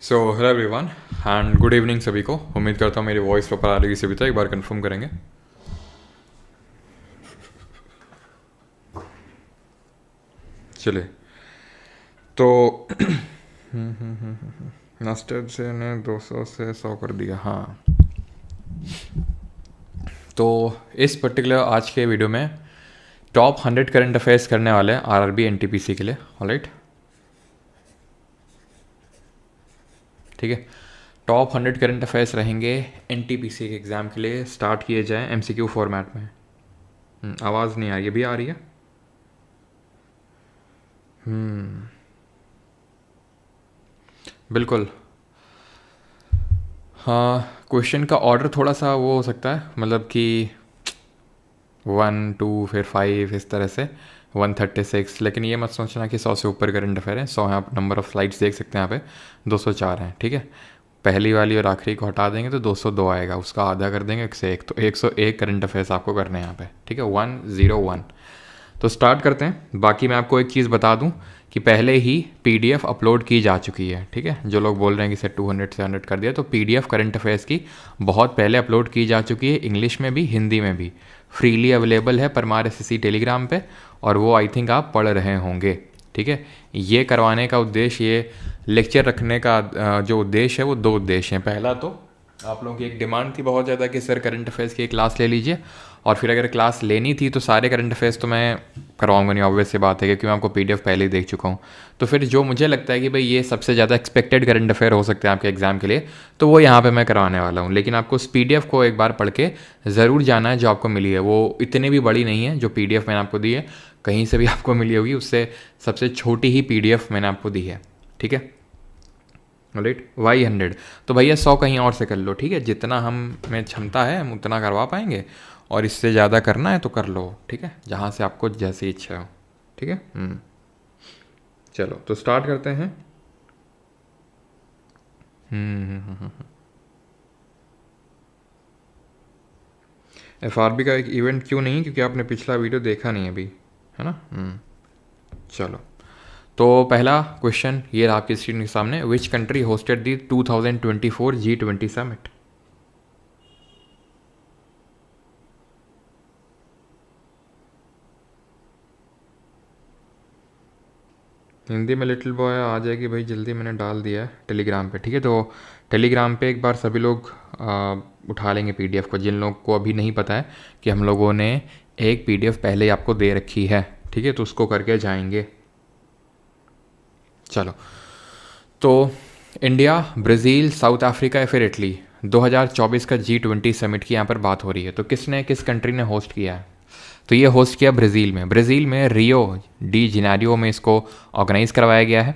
So hello everyone and good evening सभी को। उम्मीद करता हूँ मेरी वॉइस प्रॉपर आ रही है सभी तक। एक बार कंफर्म करेंगे। चलिए तो नस्टेड से ने 200 से 100 कर दिया। हाँ, तो इस पर्टिकुलर आज के वीडियो में टॉप 100 करंट अफेयर्स करने वाले हैं आरआरबी एनटीपीसी के लिए। ऑलराइट, ठीक है। टॉप 100 करंट अफेयर्स रहेंगे एनटीपीसी के एग्ज़ाम के लिए। स्टार्ट किए जाएँ एमसीक्यू फॉर्मेट में। आवाज़ नहीं आ रही है, अभी आ रही है? बिल्कुल। हाँ, क्वेश्चन का ऑर्डर थोड़ा सा वो हो सकता है, मतलब कि 1 2 फिर 5 इस तरह से 136। लेकिन ये मत सोचना कि 100 से ऊपर करंट अफेयर है। 100 है, आप नंबर ऑफ स्लाइड्स देख सकते हैं यहाँ पे 204 हैं। ठीक है, पहली वाली और आखिरी को हटा देंगे तो 202 आएगा, उसका आधा कर देंगे 101, तो 101 करंट अफेयर्स आपको करने हैं यहाँ पे। ठीक है, 101। तो स्टार्ट करते हैं। बाकी मैं आपको एक चीज़ बता दूं कि पहले ही पीडीएफ अपलोड की जा चुकी है। ठीक है, जो लोग बोल रहे हैं कि सर 200 से 100 कर दिया, तो पीडीएफ करंट अफेयर्स की बहुत पहले अपलोड की जा चुकी है, इंग्लिश में भी हिंदी में भी फ्रीली अवेलेबल है परमार एसएससी टेलीग्राम पे, और वो आई थिंक आप पढ़ रहे होंगे। ठीक है, ये करवाने का उद्देश्य, ये लेक्चर रखने का जो उद्देश्य है वो दो उद्देश्य हैं। पहला तो आप लोगों की एक डिमांड थी बहुत ज़्यादा कि सर करंट अफेयर्स की एक क्लास ले लीजिए, और फिर अगर क्लास लेनी थी तो सारे करंट अफेयर्स तो मैं करवाऊंगा नहीं, ऑब्वियस सी बात है, क्योंकि मैं आपको पीडीएफ पहले ही देख चुका हूँ। तो फिर जो मुझे लगता है कि भाई ये सबसे ज़्यादा एक्सपेक्टेड करंट अफेयर हो सकते हैं आपके एग्जाम के लिए, तो वो यहाँ पे मैं करवाने वाला हूँ। लेकिन आपको उस पीडीएफ को एक बार पढ़ के ज़रूर जाना है। जो आपको मिली है वो इतनी भी बड़ी नहीं है, जो पीडीएफ मैंने आपको दी है कहीं से भी आपको मिली होगी उससे सबसे छोटी ही पीडीएफ मैंने आपको दी है। ठीक है, राइट। Y100 तो भैया 100 कहीं और से कर लो। ठीक है, जितना हम में क्षमता है हम उतना करवा पाएंगे, और इससे ज़्यादा करना है तो कर लो। ठीक है, जहाँ से आपको जैसी इच्छा हो। ठीक है, चलो तो स्टार्ट करते हैं। एफआरबी का एक इवेंट क्यों नहीं? क्योंकि आपने पिछला वीडियो देखा नहीं अभी, है ना। चलो, तो पहला क्वेश्चन ये रहा आपकी स्क्रीन के सामने। विच कंट्री होस्टेड दी 2024 G20 समिट? हिंदी में लिटिल बॉय आ जाएगी भाई, जल्दी मैंने डाल दिया है टेलीग्राम पे। ठीक है, तो टेलीग्राम पे एक बार सभी लोग उठा लेंगे पीडीएफ को, जिन लोगों को अभी नहीं पता है कि हम लोगों ने एक पीडीएफ पहले ही आपको दे रखी है। ठीक है, तो उसको करके जाएंगे। चलो, तो इंडिया, ब्राज़ील, साउथ अफ्रीका या फिर इटली, 2024 का G20 समिट की यहाँ पर बात हो रही है। तो किस कंट्री ने होस्ट किया है? तो ये होस्ट किया ब्राज़ील में। ब्राज़ील में रियो डी जिनेरियो में इसको ऑर्गेनाइज करवाया गया है।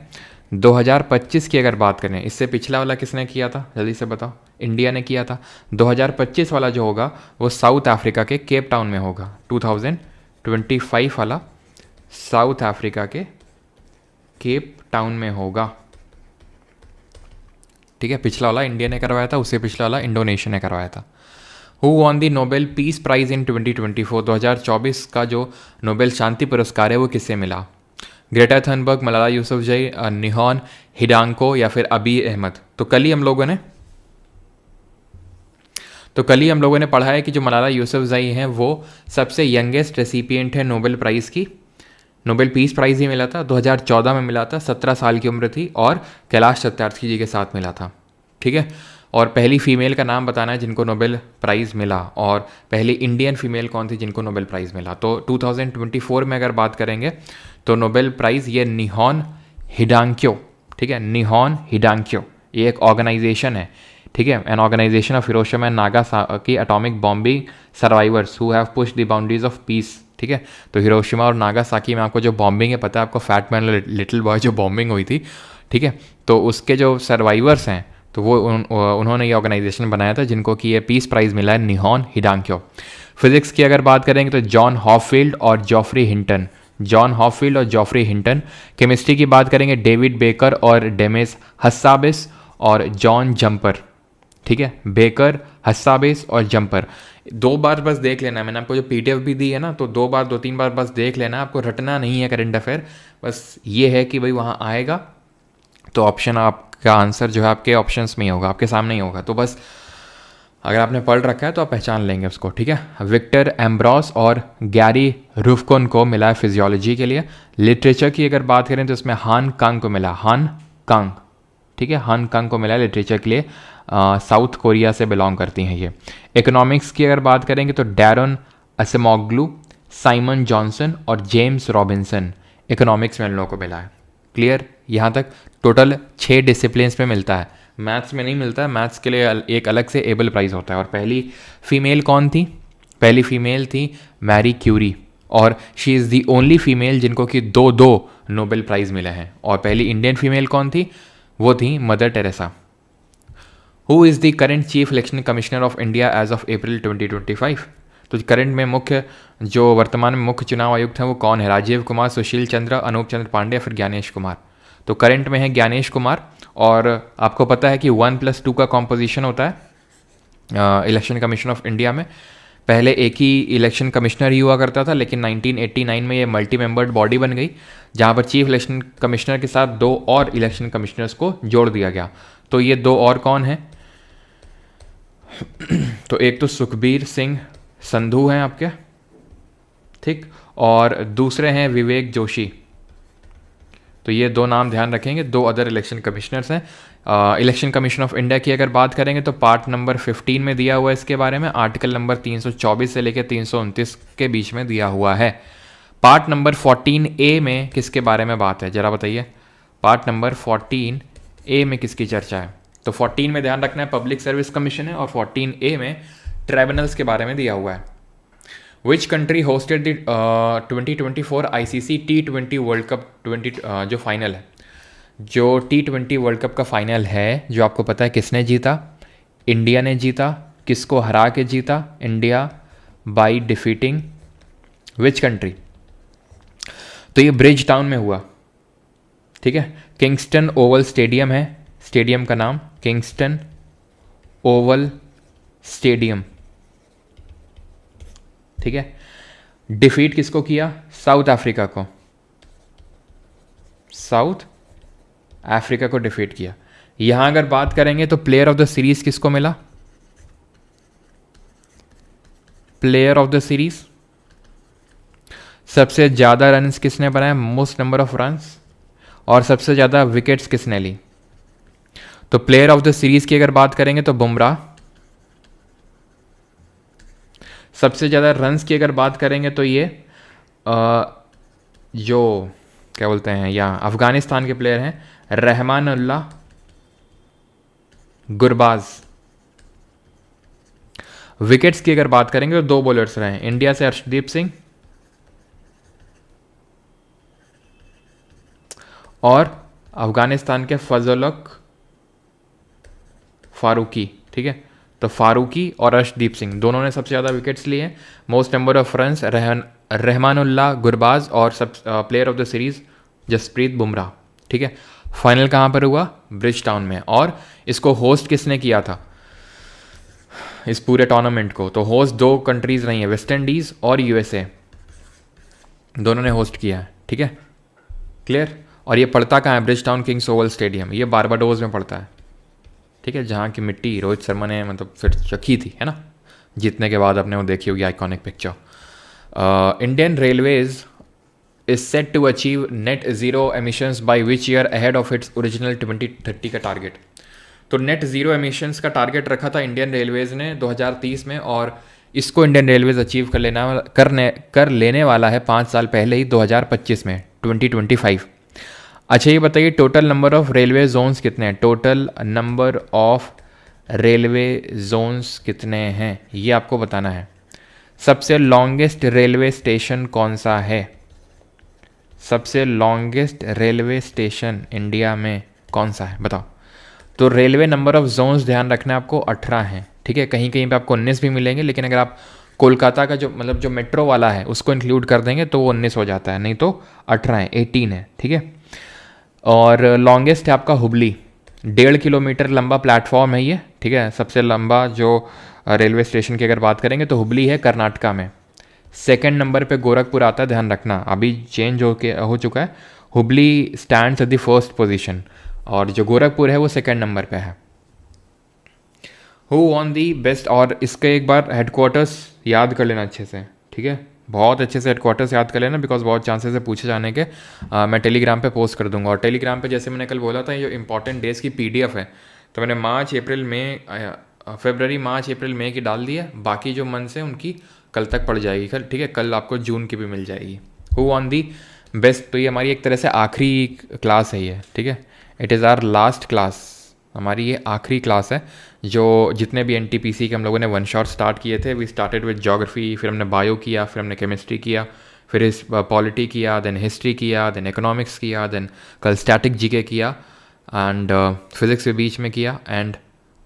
2025 की अगर बात करें, इससे पिछला वाला किसने किया था जल्दी से बताओ? इंडिया ने किया था। 2025 वाला जो होगा वो साउथ अफ्रीका के केप टाउन में होगा। 2025 वाला साउथ अफ्रीका के केप टाउन में होगा। ठीक है, पिछला वाला इंडिया ने करवाया था, उससे पिछला वाला इंडोनेशिया ने करवाया था। Who won the Nobel peace prize इन 2024? 2024 का जो नोबेल शांति पुरस्कार है वो किससे मिला? ग्रेटा थनबर्ग, मलाला यूसुफजई, निहॉन हिडांको या फिर अबी अहमद? तो कल ही हम लोगों ने पढ़ा है कि जो मलाला यूसुफजई हैं वो सबसे यंगेस्ट रेसिपिएंट है नोबेल प्राइज़ की। नोबेल पीस प्राइज़ ही मिला था, 2014 में मिला था, 17 साल की उम्र थी, और कैलाश सत्यार्थी जी के साथ मिला था। ठीक है, और पहली फीमेल का नाम बताना है जिनको नोबेल प्राइज़ मिला, और पहली इंडियन फीमेल कौन थी जिनको नोबेल प्राइज़ मिला। तो 2024 में अगर बात करेंगे तो नोबेल प्राइज़ ये निहॉन हिडांक्यो। ठीक है, निहॉन हिडांक्यो ये एक ऑर्गेनाइजेशन है। ठीक है, an organisation of Hiroshima and Nagasaki atomic bombing survivors who have pushed the boundaries of peace. ठीक है, तो हिरोशिमा और नागासाकी में आपको जो बॉम्बिंग है पता है आपको, फैट मैन लिटिल बॉय जो बॉम्बिंग हुई थी। ठीक है, तो उसके जो सर्वाइवर्स हैं तो वो उन्होंने ये ऑर्गेनाइजेशन बनाया था जिनको कि ये पीस प्राइज़ मिला है, निहॉन हिडांक्यो। फिजिक्स की अगर बात करेंगे तो जॉन हॉफील्ड और जॉफ्री हिंटन, जॉन हॉफील्ड और जॉफ्री हिंटन। केमिस्ट्री की बात करेंगे डेविड बेकर और डेमिस हस्साबिस और जॉन जंपर। ठीक है, बेकर, हस्साबिस और जंपर। 2 बार बस देख लेना है, मैंने आपको जो पीडीएफ भी दी है ना, तो 2-3 बार बस देख लेना है, आपको रटना नहीं है करंट अफेयर। बस ये है कि भाई वहाँ आएगा तो ऑप्शन आप का आंसर जो है आपके ऑप्शंस में ही होगा, आपके सामने ही होगा। तो बस अगर आपने पढ़ रखा है तो आप पहचान लेंगे उसको, ठीक है। विक्टर एम्ब्रॉस और गैरी रुफकोन को मिला है फिजियोलॉजी के लिए। लिटरेचर की अगर बात करें तो इसमें हान कांग को मिला, हान कांग, ठीक है, हान कांग को मिला है लिटरेचर के लिए। साउथ कोरिया से बिलोंग करती हैं ये। इकोनॉमिक्स की अगर बात करेंगे तो डैरन असेमोग्लू, साइमन जॉनसन और जेम्स रॉबिन्सन, इकोनॉमिक्स में इन लोगों को मिला है। क्लियर, यहाँ तक टोटल 6 डिसिप्लिन्स में मिलता है, मैथ्स में नहीं मिलता है। मैथ्स के लिए एक अलग से एबल प्राइज़ होता है। और पहली फीमेल कौन थी? पहली फीमेल थी मैरी क्यूरी, और she is the only female जिनको कि दो नोबेल प्राइज़ मिले हैं। और पहली इंडियन फीमेल कौन थी? वो थी mother Teresa. Who is the current chief election commissioner of India as of April 2025? तो करंट में मुख्य, जो वर्तमान में मुख्य चुनाव आयुक्त हैं वो कौन है? राजीव कुमार, सुशील चंद्र, अनूप चंद्र पांडे या फिर ज्ञानेश कुमार? तो करंट में है ज्ञानेश कुमार। और आपको पता है कि 1+2 का कॉम्पोजिशन होता है इलेक्शन कमीशन ऑफ इंडिया में। पहले एक ही इलेक्शन कमिश्नर ही हुआ करता था, लेकिन 1989 में ये मल्टी मेंबर्ड बॉडी बन गई, जहाँ पर चीफ इलेक्शन कमिश्नर के साथ 2 और इलेक्शन कमिश्नर्स को जोड़ दिया गया। तो ये 2 और कौन हैं? तो एक तो सुखबीर सिंह संधू हैं आपके, ठीक, और दूसरे हैं विवेक जोशी। तो ये 2 नाम ध्यान रखेंगे, 2 अदर इलेक्शन कमिश्नर्स हैं। इलेक्शन कमीशन ऑफ इंडिया की अगर बात करेंगे तो पार्ट नंबर 15 में दिया हुआ है इसके बारे में, आर्टिकल नंबर 324 से लेकर 329 के बीच में दिया हुआ है। पार्ट नंबर 14A में किसके बारे में बात है, जरा बताइए। पार्ट नंबर 14A में किसकी चर्चा है? तो 14 में ध्यान रखना है पब्लिक सर्विस कमीशन है, और 14A में ट्राइब्यूनल्स के बारे में दिया हुआ है। Which country hosted the 2024 ICC T20 world cup 20 जो फाइनल है, जो T20 वर्ल्ड कप का फाइनल है, जो आपको पता है किसने जीता? इंडिया ने जीता। किसको हरा के जीता? India by defeating which country? तो ये ब्रिज टाउन में हुआ, ठीक है। किंगस्टन ओवल स्टेडियम है, स्टेडियम का नाम किंगस्टन ओवल स्टेडियम, ठीक है। डिफीट किसको किया? साउथ अफ्रीका को, साउथ अफ्रीका को डिफीट किया। यहां अगर बात करेंगे तो प्लेयर ऑफ द सीरीज किसको मिला? प्लेयर ऑफ द सीरीज सबसे ज्यादा रन्स किसने बनाए? Most number of runs. और सबसे ज्यादा विकेट्स किसने ली? तो प्लेयर ऑफ द सीरीज की अगर बात करेंगे तो बुमराह। सबसे ज़्यादा रन्स की अगर बात करेंगे तो ये जो क्या बोलते हैं, यहाँ अफगानिस्तान के प्लेयर हैं रहमानुल्लाह गुरबाज। विकेट्स की अगर बात करेंगे तो 2 बॉलर्स रहे, इंडिया से अर्शदीप सिंह और अफगानिस्तान के फजलक फारूकी, ठीक है। तो फारूकी और अर्शदीप सिंह दोनों ने सबसे ज़्यादा विकेट्स लिए। Most number of runs Rahmanullah Gurbaz, और सब player of the series Jasprit Bumrah, ठीक है। फाइनल कहाँ पर हुआ? ब्रिज टाउन में। और इसको होस्ट किसने किया था, इस पूरे टूर्नामेंट को? तो होस्ट 2 कंट्रीज रही हैं, वेस्ट इंडीज़ और USA, दोनों ने होस्ट किया है, ठीक है। क्लियर। और ये पड़ता कहाँ है? Bridge town Kings Oval stadium, ये बारबाडोज में पड़ता है, ठीक है, जहाँ की मिट्टी रोहित शर्मा ने मतलब फिर चखी थी, है ना, जीतने के बाद आपने वो देखी होगी iconic picture. Indian railways is set to achieve net zero emissions by which year ahead of its original 2030 का टारगेट। तो नेट ज़ीरो एमिशंस का टारगेट रखा था इंडियन रेलवेज ने 2030 में, और इसको इंडियन रेलवेज अचीव कर लेने वाला है 5 साल पहले ही, 2025 में, 2025। अच्छा ये बताइए total number of railway zones कितने हैं? Total number of railway zones कितने हैं ये आपको बताना है। सबसे लॉन्गेस्ट रेलवे स्टेशन कौन सा है? सबसे लॉन्गेस्ट रेलवे स्टेशन इंडिया में कौन सा है बताओ। तो रेलवे नंबर ऑफ जोन्स ध्यान रखना है आपको 18 हैं, ठीक है। कहीं कहीं पे आपको 19 भी मिलेंगे, लेकिन अगर आप कोलकाता का जो मतलब जो मेट्रो वाला है उसको इंक्लूड कर देंगे तो वो 19 हो जाता है, नहीं तो 18 है, 18 है, ठीक है। और लॉन्गेस्ट है आपका हुबली, 1.5 किलोमीटर लंबा प्लेटफॉर्म है ये, ठीक है। सबसे लंबा जो रेलवे स्टेशन की अगर बात करेंगे तो हुबली है कर्नाटका में। सेकंड नंबर पे गोरखपुर आता है, ध्यान रखना, अभी चेंज हो चुका है। Hubli stands at the first position. और जो गोरखपुर है वो सेकंड नंबर पे है। हु ऑन दी बेस्ट, और इसके एक बार हेडक्वार्टर्स याद कर लेना अच्छे से, ठीक है, बहुत अच्छे से हेडक्वार्टर्स याद कर लेना, बिकॉज बहुत चांसेस है पूछे जाने के। मैं टेलीग्राम पे पोस्ट कर दूंगा, और टेलीग्राम पे जैसे मैंने कल बोला था, ये जो इंपॉर्टेंट डेज की पीडीएफ है, तो मैंने मार्च अप्रैल मई फरवरी मार्च अप्रैल मई की डाल दी है, बाकी जो मंथ्स हैं उनकी कल तक पड़ जाएगी कल, ठीक है, कल आपको जून की भी मिल जाएगी। हु ऑन दी बेस्ट, तो ये हमारी एक तरह से आखिरी क्लास है ये, ठीक है, it is our last class, हमारी ये आखिरी क्लास है। जो जितने भी एनटीपीसी के हम लोगों ने वन शॉट स्टार्ट किए थे, वी स्टार्टेड विद ज्योग्राफी, फिर हमने बायो किया, फिर हमने केमिस्ट्री किया, फिर इस पॉलिटी किया, देन हिस्ट्री किया, देन इकोनॉमिक्स किया, देन कल स्टैटिक जीके किया, एंड फिज़िक्स के बीच में किया, एंड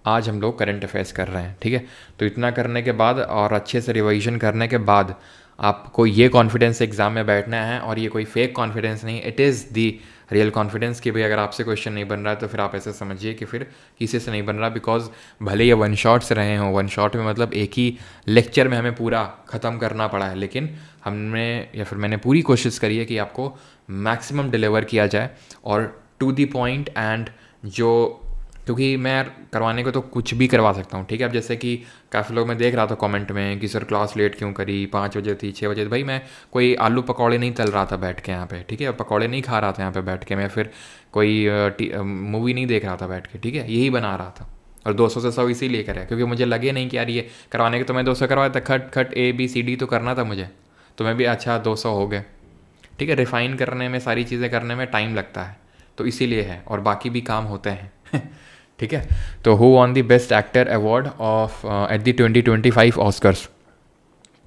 आज हम लोग करंट अफेयर्स कर रहे हैं, ठीक है। तो इतना करने के बाद और अच्छे से रिवाइजन करने के बाद आपको ये कॉन्फिडेंस एग्ज़ाम में बैठना है, और ये कोई फेक कॉन्फिडेंस नहीं, it is the real confidence कि भाई अगर आपसे क्वेश्चन नहीं बन रहा है तो फिर आप ऐसे समझिए कि फिर किसी से नहीं बन रहा, बिकॉज भले ये वन शॉट्स रहे हों, वन शॉट में मतलब एक ही लेक्चर में हमें पूरा ख़त्म करना पड़ा है, लेकिन हमने या फिर मैंने पूरी कोशिश करी है कि आपको मैक्सिमम डिलीवर किया जाए और टू दी पॉइंट, एंड जो, क्योंकि मैं करवाने को तो कुछ भी करवा सकता हूँ, ठीक है। अब जैसे कि काफ़ी लोग मैं देख रहा था कमेंट में कि सर क्लास लेट क्यों करी, 5 बजे थी 6 बजे, भाई मैं कोई आलू पकौड़े नहीं तल रहा था बैठ के यहाँ पे, ठीक है, पकौड़े नहीं खा रहा था यहाँ पे बैठ के, मैं फिर कोई मूवी नहीं देख रहा था बैठ के, ठीक है, यही बना रहा था। और 200 से 100 इसीलिए करे क्योंकि मुझे लगे नहीं कि यार ये करवाने के, तो मैं 200 करवाया था, खट खट ABCD तो करना था मुझे, तो मैं भी अच्छा 200 हो गए, ठीक है। रिफ़ाइन करने में, सारी चीज़ें करने में टाइम लगता है, तो इसीलिए है, और बाकी भी काम होते हैं ठीक है। तो who on the best actor award of eight the 2025 Oscars,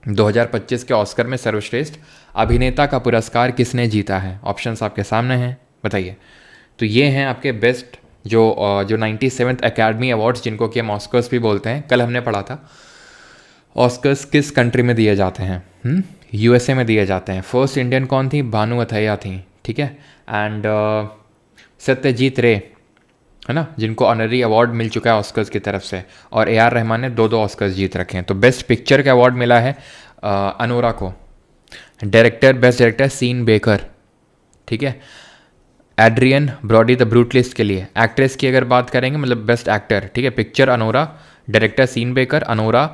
2025 के ऑस्कर में सर्वश्रेष्ठ अभिनेता का पुरस्कार किसने जीता है? ऑप्शंस आपके सामने हैं, बताइए। तो ये हैं आपके बेस्ट जो 97th एकेडमी अवार्ड्स, जिनको कि हम ऑस्कर्स भी बोलते हैं, कल हमने पढ़ा था। ऑस्कर्स किस कंट्री में दिए जाते हैं? USA में दिए जाते हैं। फर्स्ट इंडियन कौन थी? भानु अथैया थी, ठीक है। एंड सत्यजीत रे, है ना, जिनको ऑनरी अवार्ड मिल चुका है ऑस्कर्स की तरफ से, और AR रहमान ने 2 ऑस्कर्स जीत रखे हैं। तो बेस्ट पिक्चर का अवार्ड मिला है अनोरा को। Director, best director Sean Baker, ठीक है, एड्रियन ब्रॉडी द ब्रूटलिस्ट के लिए। एक्ट्रेस की अगर बात करेंगे, मतलब बेस्ट एक्टर, ठीक है, picture Anora, director Sean Baker Anora,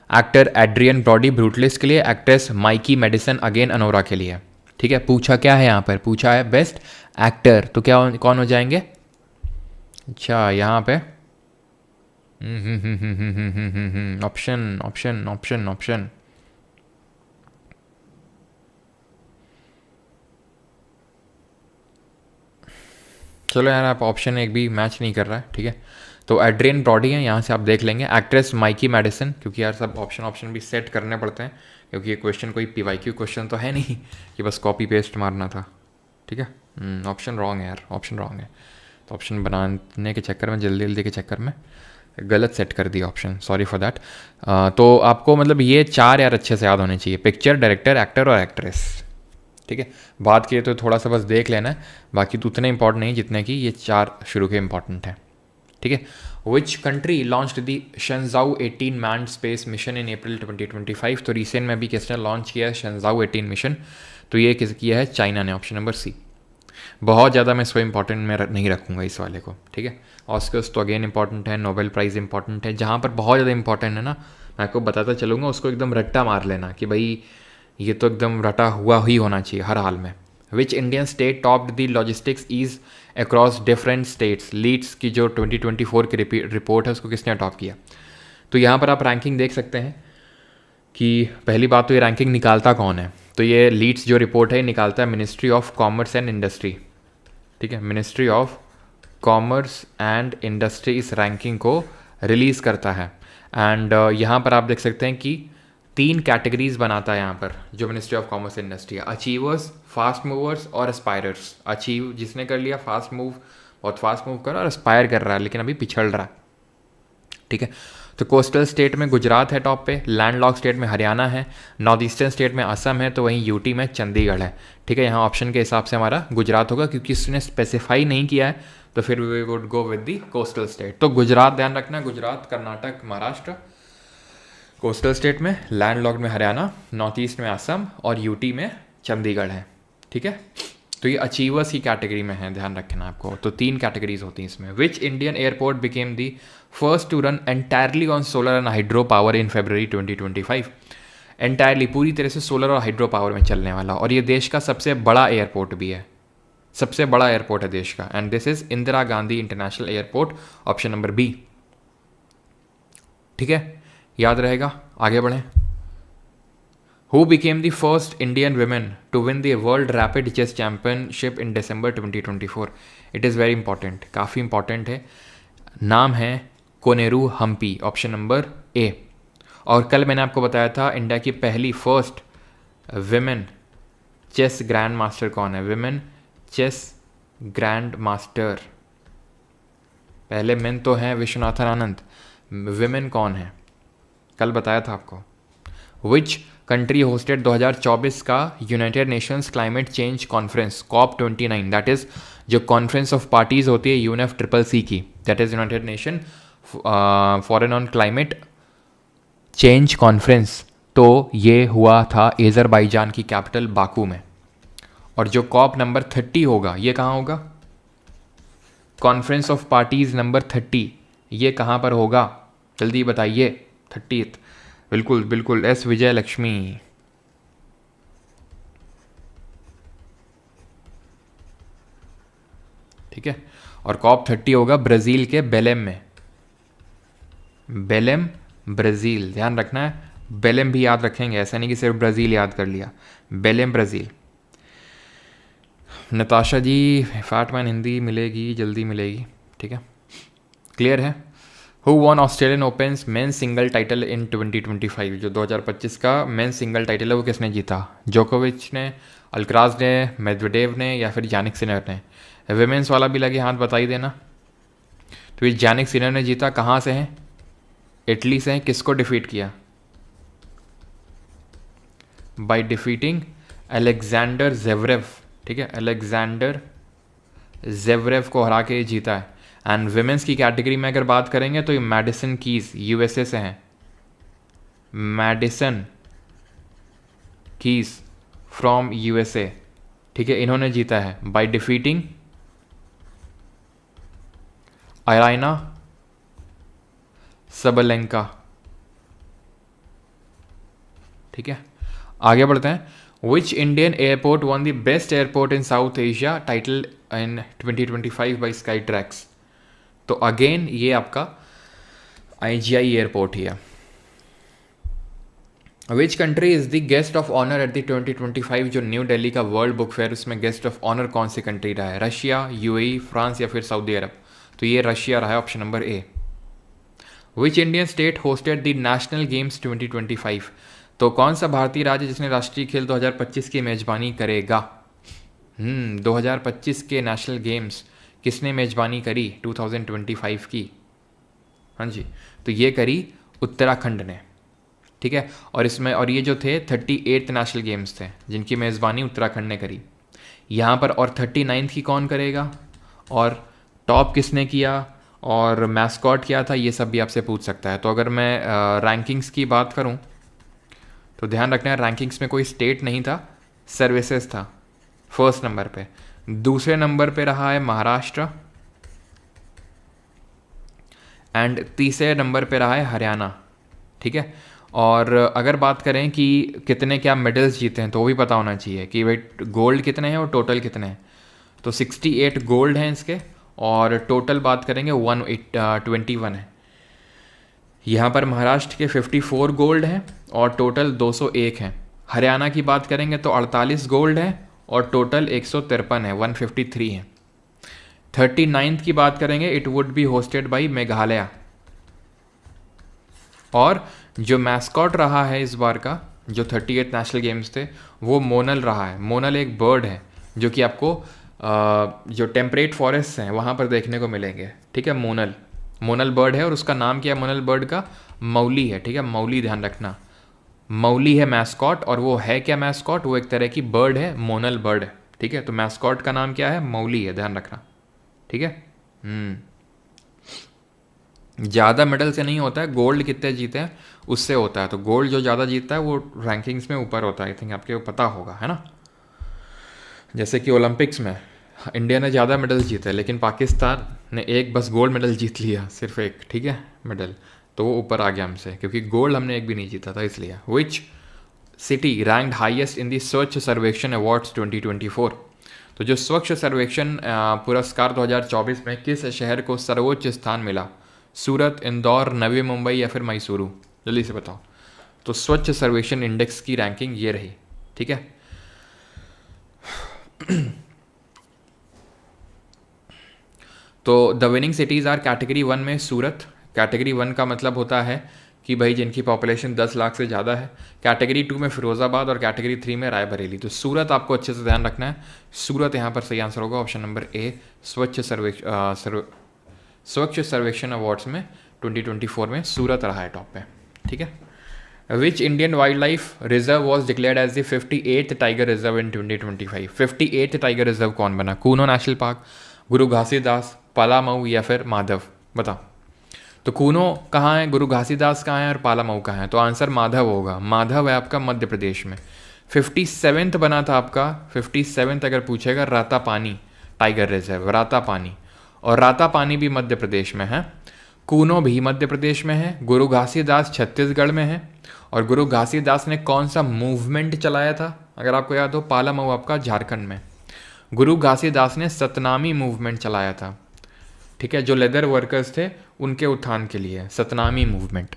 actor Adrien Brody Brutalist के लिए, actress Mikey Madison again Anora के लिए, ठीक है। पूछा क्या है यहाँ पर? पूछा है बेस्ट एक्टर, तो क्या कौन हो जाएंगे? अच्छा, यहाँ पे ऑप्शन ऑप्शन ऑप्शन ऑप्शन, चलो यार, आप ऑप्शन एक भी मैच नहीं कर रहा है, ठीक है। तो एड्रियन ब्रॉडी है, यहाँ से आप देख लेंगे। एक्ट्रेस माइकी मेडिसन, क्योंकि यार सब ऑप्शन भी सेट करने पड़ते हैं, क्योंकि ये क्वेश्चन कोई PYQ क्वेश्चन तो है नहीं कि बस कॉपी पेस्ट मारना था, ठीक है। ऑप्शन रॉन्ग है यार, ऑप्शन रॉन्ग है। तो ऑप्शन बनाने के चक्कर में, जल्दी के चक्कर में गलत सेट कर दिया ऑप्शन, सॉरी फॉर दैट। तो आपको मतलब ये 4 यार अच्छे से याद होने चाहिए, पिक्चर, डायरेक्टर, एक्टर और एक्ट्रेस, ठीक है। बात किए तो थोड़ा सा बस देख लेना है, बाकी तो उतने इंपॉर्टेंट नहीं जितने कि ये 4 शुरू के इंपॉर्टेंट हैं, ठीक है। Which country launched the Shenzhou 18 manned space mission in April 2025? तो रिसेंट में भी किसने लॉन्च किया है शंजाऊ 18 मिशन? तो ये किस किया है? चाइना ने, ऑप्शन नंबर C। बहुत ज़्यादा मैं इसको इंपॉर्टेंट में नहीं रखूँगा इस वाले को, ठीक है। ऑस्कर्स तो अगेन इंपॉर्टेंट है, नोबेल प्राइज़ इंपॉर्टेंट है। जहाँ पर बहुत ज़्यादा इंपॉर्टेंट है ना, मैं आपको बताता चलूँगा, उसको एकदम रट्टा मार लेना कि भाई ये तो एकदम रटा हुआ ही होना चाहिए हर हाल में। Which Indian state topped the logistics ease across different states? Leads की जो 2024 की रिपोर्ट है, उसको किसने टॉप किया? तो यहाँ पर आप रैंकिंग देख सकते हैं कि पहली बात तो ये रैंकिंग निकालता कौन है? तो ये लीड्स जो रिपोर्ट है निकालता है ministry of commerce and industry, ठीक है। Ministry of commerce and industry इस रैंकिंग को रिलीज़ करता है। एंड यहाँ पर आप देख सकते हैं कि 3 कैटेगरीज बनाता है यहाँ पर जो ministry of commerce and industry है, अचीवर्स, फास्ट मूवर्स और एस्पायरर्स। अचीव जिसने कर लिया, फास्ट मूव बहुत फास्ट मूव कर रहा है, और एस्पायर कर रहा है लेकिन अभी पिछड़ रहा है, ठीक है। तो कोस्टल स्टेट में गुजरात है टॉप पे, लैंडलॉक स्टेट में हरियाणा है, नॉर्थ ईस्टर्न स्टेट में असम है, तो वहीं यूटी में चंडीगढ़ है, ठीक है। यहाँ ऑप्शन के हिसाब से हमारा गुजरात होगा, क्योंकि इसने स्पेसिफाई नहीं किया है, तो फिर we would go with the coastal state. तो गुजरात ध्यान रखना, गुजरात, कर्नाटक, महाराष्ट्र कोस्टल स्टेट में, लैंडलॉक्ड में हरियाणा, नॉर्थ ईस्ट में असम और यूटी में चंडीगढ़ है, ठीक है। तो ये अचीवर्स की कैटेगरी में है, ध्यान रखना आपको। तो 3 कैटेगरीज होती हैं इसमें। Which Indian airport became the first to run entirely on solar and hydro power in February 2025? Entirely पूरी तरह से सोलर और हाइड्रो पावर में चलने वाला, और ये देश का सबसे बड़ा एयरपोर्ट भी है, सबसे बड़ा एयरपोर्ट है देश का। And this is Indira Gandhi international airport, option number B. ठीक है, याद रहेगा। आगे बढ़ें। Who became the first Indian women to win the World Rapid Chess Championship in December 2024? It is very important, काफ़ी इंपॉर्टेंट है। नाम है Koneru Humpy, option number A. और कल मैंने आपको बताया था इंडिया की पहली first women chess grand master कौन है। विमेन चेस ग्रैंड मास्टर, पहले मेन तो हैं विश्वनाथन आनंद, विमेन कौन है कल बताया था आपको। विच कंट्री होस्टेड 2024 का United Nations climate change conference COP29, that is जो कॉन्फ्रेंस ऑफ पार्टीज होती है UNFCCC की, that is United nation foreign on climate change conference. तो ये हुआ था अज़रबैजान की कैपिटल बाकू में। और जो COP नंबर 30 होगा ये कहाँ होगा, कॉन्फ्रेंस ऑफ पार्टीज नंबर 30, ये कहाँ पर होगा जल्दी बताइए। 30th, बिल्कुल बिल्कुल, एस विजय लक्ष्मी। ठीक है, और COP 30 होगा ब्राज़ील के बेलेम में, बेलेम ब्राज़ील, ध्यान रखना है। बेलेम भी याद रखेंगे, ऐसा नहीं कि सिर्फ ब्राज़ील याद कर लिया, बेलेम ब्राज़ील। नताशा जी, फैटमैन हिंदी मिलेगी, जल्दी मिलेगी। ठीक है, क्लियर है। Who von Australian opens men's single title in 2025? जो 2025 का मेंस सिंगल टाइटल है वो किसने जीता? जोकोविच ने, अल्कराज ने, मेदवेडेव ने, या फिर यानिक सिनर ने? विमेंस वाला भी लगे हाथ, बता ही देना। तो ये यानिक सिनर ने जीता, कहाँ से हैं? इटली से हैं। किसको डिफीट किया? By defeating Alexander Zverev. ठीक है, अलेक्जेंडर ज़ेवरेव को हरा के जीता है। एंड विमेंस की कैटेगरी में अगर बात करेंगे तो ये मैडिसन कीज USA से हैं, मैडिसन कीज फ्रॉम USA। ठीक है, इन्होंने जीता है बाय डिफीटिंग अराइना सबलेंका। ठीक है, आगे बढ़ते हैं। Which Indian airport won the best airport in South Asia title in 2025 by Skytrax? तो अगेन ये आपका IGI एयरपोर्ट ही है। Which country is the guest of honour at the 2025 जो न्यू दिल्ली का वर्ल्ड बुक फेयर, उसमें guest of honour कौन सी कंट्री रहा है? रशिया, UAE, फ्रांस या फिर सऊदी अरब? तो ये रशिया रहा है, option number A. Which Indian state hosted the national games 2025? तो कौन सा भारतीय राज्य जिसने राष्ट्रीय खेल 2025 की मेजबानी करेगा? 2025 के नेशनल गेम्स किसने मेजबानी करी 2025 की? हाँ जी, तो ये करी उत्तराखंड ने। ठीक है, और इसमें, और ये जो थे 38th नेशनल गेम्स थे जिनकी मेज़बानी उत्तराखंड ने करी यहाँ पर। और 39th की कौन करेगा, और टॉप किसने किया, और मैस्कॉट क्या था, ये सब भी आपसे पूछ सकता है। तो अगर मैं रैंकिंग्स की बात करूँ तो ध्यान रखना है, रैंकिंग्स में कोई स्टेट नहीं था, सर्विसेज था फर्स्ट नंबर पे। दूसरे नंबर पे रहा है महाराष्ट्र, एंड तीसरे नंबर पे रहा है हरियाणा। ठीक है, और अगर बात करें कि कितने क्या मेडल्स जीते हैं तो वो भी पता होना चाहिए कि भाई गोल्ड कितने हैं और टोटल कितने हैं। तो 68 गोल्ड हैं इसके, और टोटल बात करेंगे 121 है। यहाँ पर महाराष्ट्र के 54 गोल्ड हैं और टोटल 201 हैं। हरियाणा की बात करेंगे तो 48 गोल्ड है और टोटल 153 है, 153 है। 39th की बात करेंगे, it would be hosted by Meghalaya. और जो मैस्कॉट रहा है इस बार का, जो 38 नेशनल गेम्स थे, वो मोनल रहा है। मोनल एक बर्ड है जो कि आपको जो टेम्परेट फॉरेस्ट हैं वहाँ पर देखने को मिलेंगे। ठीक है, मोनल बर्ड है, और उसका नाम क्या है मोनल बर्ड का? मौली है। ठीक है, मौली, ध्यान रखना, मौली है मैस्कॉट। और वो है क्या मैस्कॉट? वो एक तरह की बर्ड है, मोनल बर्ड है। ठीक है, तो मैस्कॉट का नाम क्या है? मौली है, ध्यान रखना। ठीक है, ज़्यादा मेडल से नहीं होता है, गोल्ड कितने जीते हैं उससे होता है। तो गोल्ड जो ज़्यादा जीतता है वो रैंकिंग्स में ऊपर होता है। आई थिंक आपके पता होगा, है ना। जैसे कि ओलंपिक्स में इंडिया ने ज़्यादा मेडल जीते, लेकिन पाकिस्तान ने एक बस गोल्ड मेडल जीत लिया, सिर्फ एक, ठीक है, मेडल, तो वो ऊपर आ गया हमसे, क्योंकि गोल्ड हमने एक भी नहीं जीता था इसलिए। Which city ranked highest in the Swachh Survekshan awards 2024? तो जो स्वच्छ सर्वेक्षण पुरस्कार 2024 में किस शहर को सर्वोच्च स्थान मिला? सूरत, इंदौर, नवी मुंबई या फिर मैसूरू? जल्दी से बताओ। तो स्वच्छ सर्वेक्षण इंडेक्स की रैंकिंग ये रही, ठीक है। तो the winning cities are category 1 में सूरत। कैटेगरी 1 का मतलब होता है कि भाई जिनकी पॉपुलेशन 10 लाख से ज़्यादा है। कैटेगरी 2 में फिरोज़ाबाद और कैटेगरी 3 में रायबरेली। तो सूरत आपको अच्छे से ध्यान रखना है, सूरत यहाँ पर सही आंसर होगा, ऑप्शन नंबर ए। स्वच्छ सर्वेक्षण अवार्ड्स में 2024 में सूरत रहा है टॉप पे, ठीक है। Which Indian wild life reserve was declared as the 58th tiger reserve in 2025? 58th tiger reserve कौन बना? कूनो नेशनल पार्क, गुरु घासीदास, पालामऊ या फिर माधव? बताओ। तो कूनो कहाँ है, गुरु घासीदास कहाँ है और पालामऊ कहाँ है? तो आंसर माधव होगा। माधव है आपका मध्य प्रदेश में। 57th बना था आपका, 57th अगर पूछेगा, रातापानी टाइगर रिजर्व, रातापानी, और रातापानी भी मध्य प्रदेश में है, कूनो भी मध्य प्रदेश में है, गुरु घासीदास छत्तीसगढ़ में है। और गुरु घासीदास ने कौन सा मूवमेंट चलाया था अगर आपको याद हो? पालामऊ आपका झारखंड में। गुरु घासीदास ने सतनामी मूवमेंट चलाया था, ठीक है, जो लेदर वर्कर्स थे उनके उत्थान के लिए, सतनामी मूवमेंट,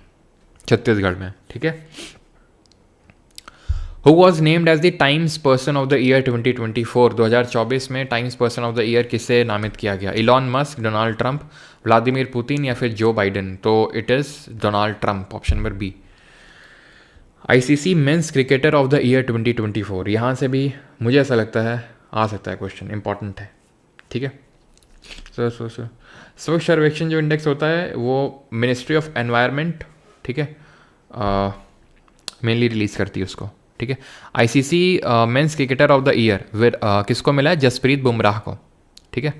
छत्तीसगढ़ में, ठीक है। Who was named as the Times person of the year 2024? 2024 में Times person of the year किसे नामित किया गया? Elon Musk, Donald Trump, Vladimir Putin या फिर जो बाइडेन? तो it is Donald Trump, option number B. ICC men's cricketer of the year 2024, यहाँ से भी मुझे ऐसा लगता है आ सकता है क्वेश्चन, इंपॉर्टेंट है, ठीक है। स्वच्छ सर्वेक्षण जो इंडेक्स होता है वो मिनिस्ट्री ऑफ एनवायरनमेंट, ठीक है, मेनली रिलीज करती है उसको, ठीक है। ICC men's cricketer of the year किसको मिला है? जसप्रीत बुमराह को, ठीक है,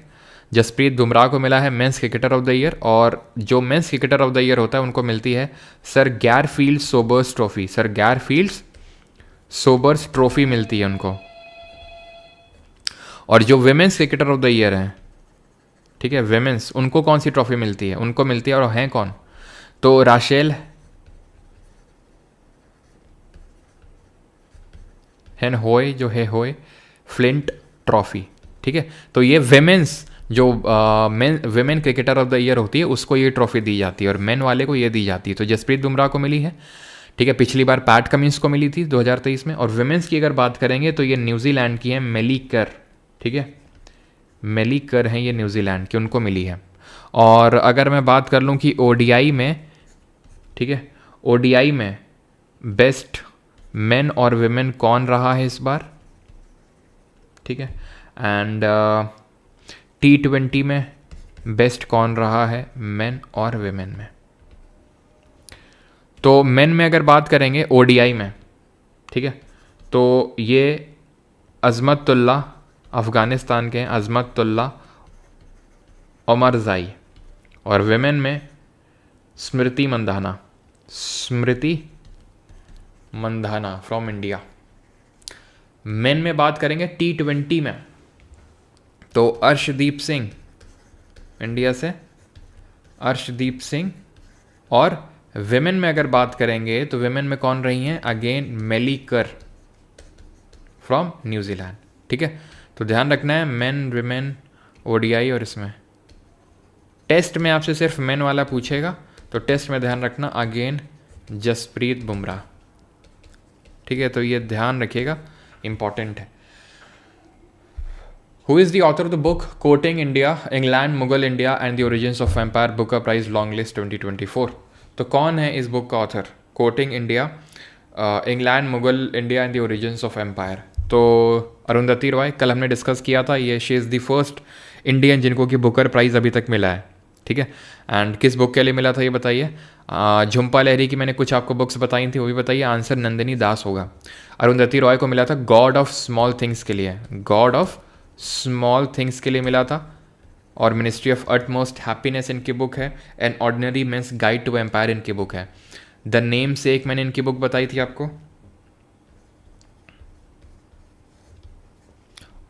जसप्रीत बुमराह को मिला है mains cricketer of the year. और जो mains cricketer of the year होता है उनको मिलती है sir Garfield Sobers trophy, sir Garfield Sobers trophy मिलती है उनको। और जो women's cricketer of the year हैं, ठीक है, विमेंस, उनको कौन सी ट्रॉफी मिलती है? उनको मिलती है, और हैं कौन? तो राशेल हेन होय, जो है होय फ्लिंट ट्रॉफी, ठीक है। तो ये विमेंस जो women cricketer of the year होती है उसको ये ट्रॉफी दी जाती है, और मेन वाले को ये दी जाती है। तो जसप्रीत बुमराह को मिली है, ठीक है, पिछली बार पैट कमिंस को मिली थी 2023 में। और विमेंस की अगर बात करेंगे तो ये न्यूजीलैंड की है मेली कर, ठीक है, मेली कर हैं ये न्यूजीलैंड की, उनको मिली है। और अगर मैं बात कर लूँ कि ओडीआई में, ठीक है, ओडीआई में बेस्ट मेन और विमेन कौन रहा है इस बार, ठीक है, एंड T20 में बेस्ट कौन रहा है मेन और विमेन में? तो मेन में अगर बात करेंगे ओडीआई में, ठीक है, तो ये अजमतुल्ला, अफ़गानिस्तान के हैं, अजमतुल्ला ओमरज़ाई। और विमेन में Smriti Mandhana, Smriti Mandhana from India. Main में बात करेंगे T20 में तो अर्शदीप सिंह, इंडिया से अर्शदीप सिंह। और विमेन में अगर बात करेंगे तो विमेन में कौन रही हैं? अगेन मेली कर फ्रॉम न्यूजीलैंड, ठीक है। तो ध्यान रखना है मेन, विमेन, ओडीआई। और इसमें टेस्ट में आपसे सिर्फ मेन वाला पूछेगा, तो टेस्ट में ध्यान रखना अगेन जसप्रीत बुमराह, ठीक है। तो ये ध्यान रखिएगा, इंपॉर्टेंट है। Who is the author of the book Courting India, England, Mughal India and the Origins of Empire, Booker Prize Long List 2024? तो कौन है इस बुक का author? Quoting India, England, Mughal India and the origins of empire. तो अरुंधति रॉय, कल हमने discuss किया था, ये she is the first Indian जिनको कि बुकर प्राइज़ अभी तक मिला है, ठीक है। एंड किस बुक के लिए मिला था ये बताइए? झुम्पा लहरी की मैंने कुछ आपको बुक्स बताई थी, वो भी बताइए। आंसर नंदिनी दास होगा। अरुंधति रॉय को मिला था गॉड ऑफ स्मॉल थिंग्स के लिए, गॉड ऑफ स्मॉल थिंग्स के लिए मिला था। और मिनिस्ट्री ऑफ अटमोस्ट हैप्पीनेस इनकी बुक है। An ordinary man's guide to empire इनकी बुक है। द नेम सेक मैंने इनकी बुक बताई थी आपको।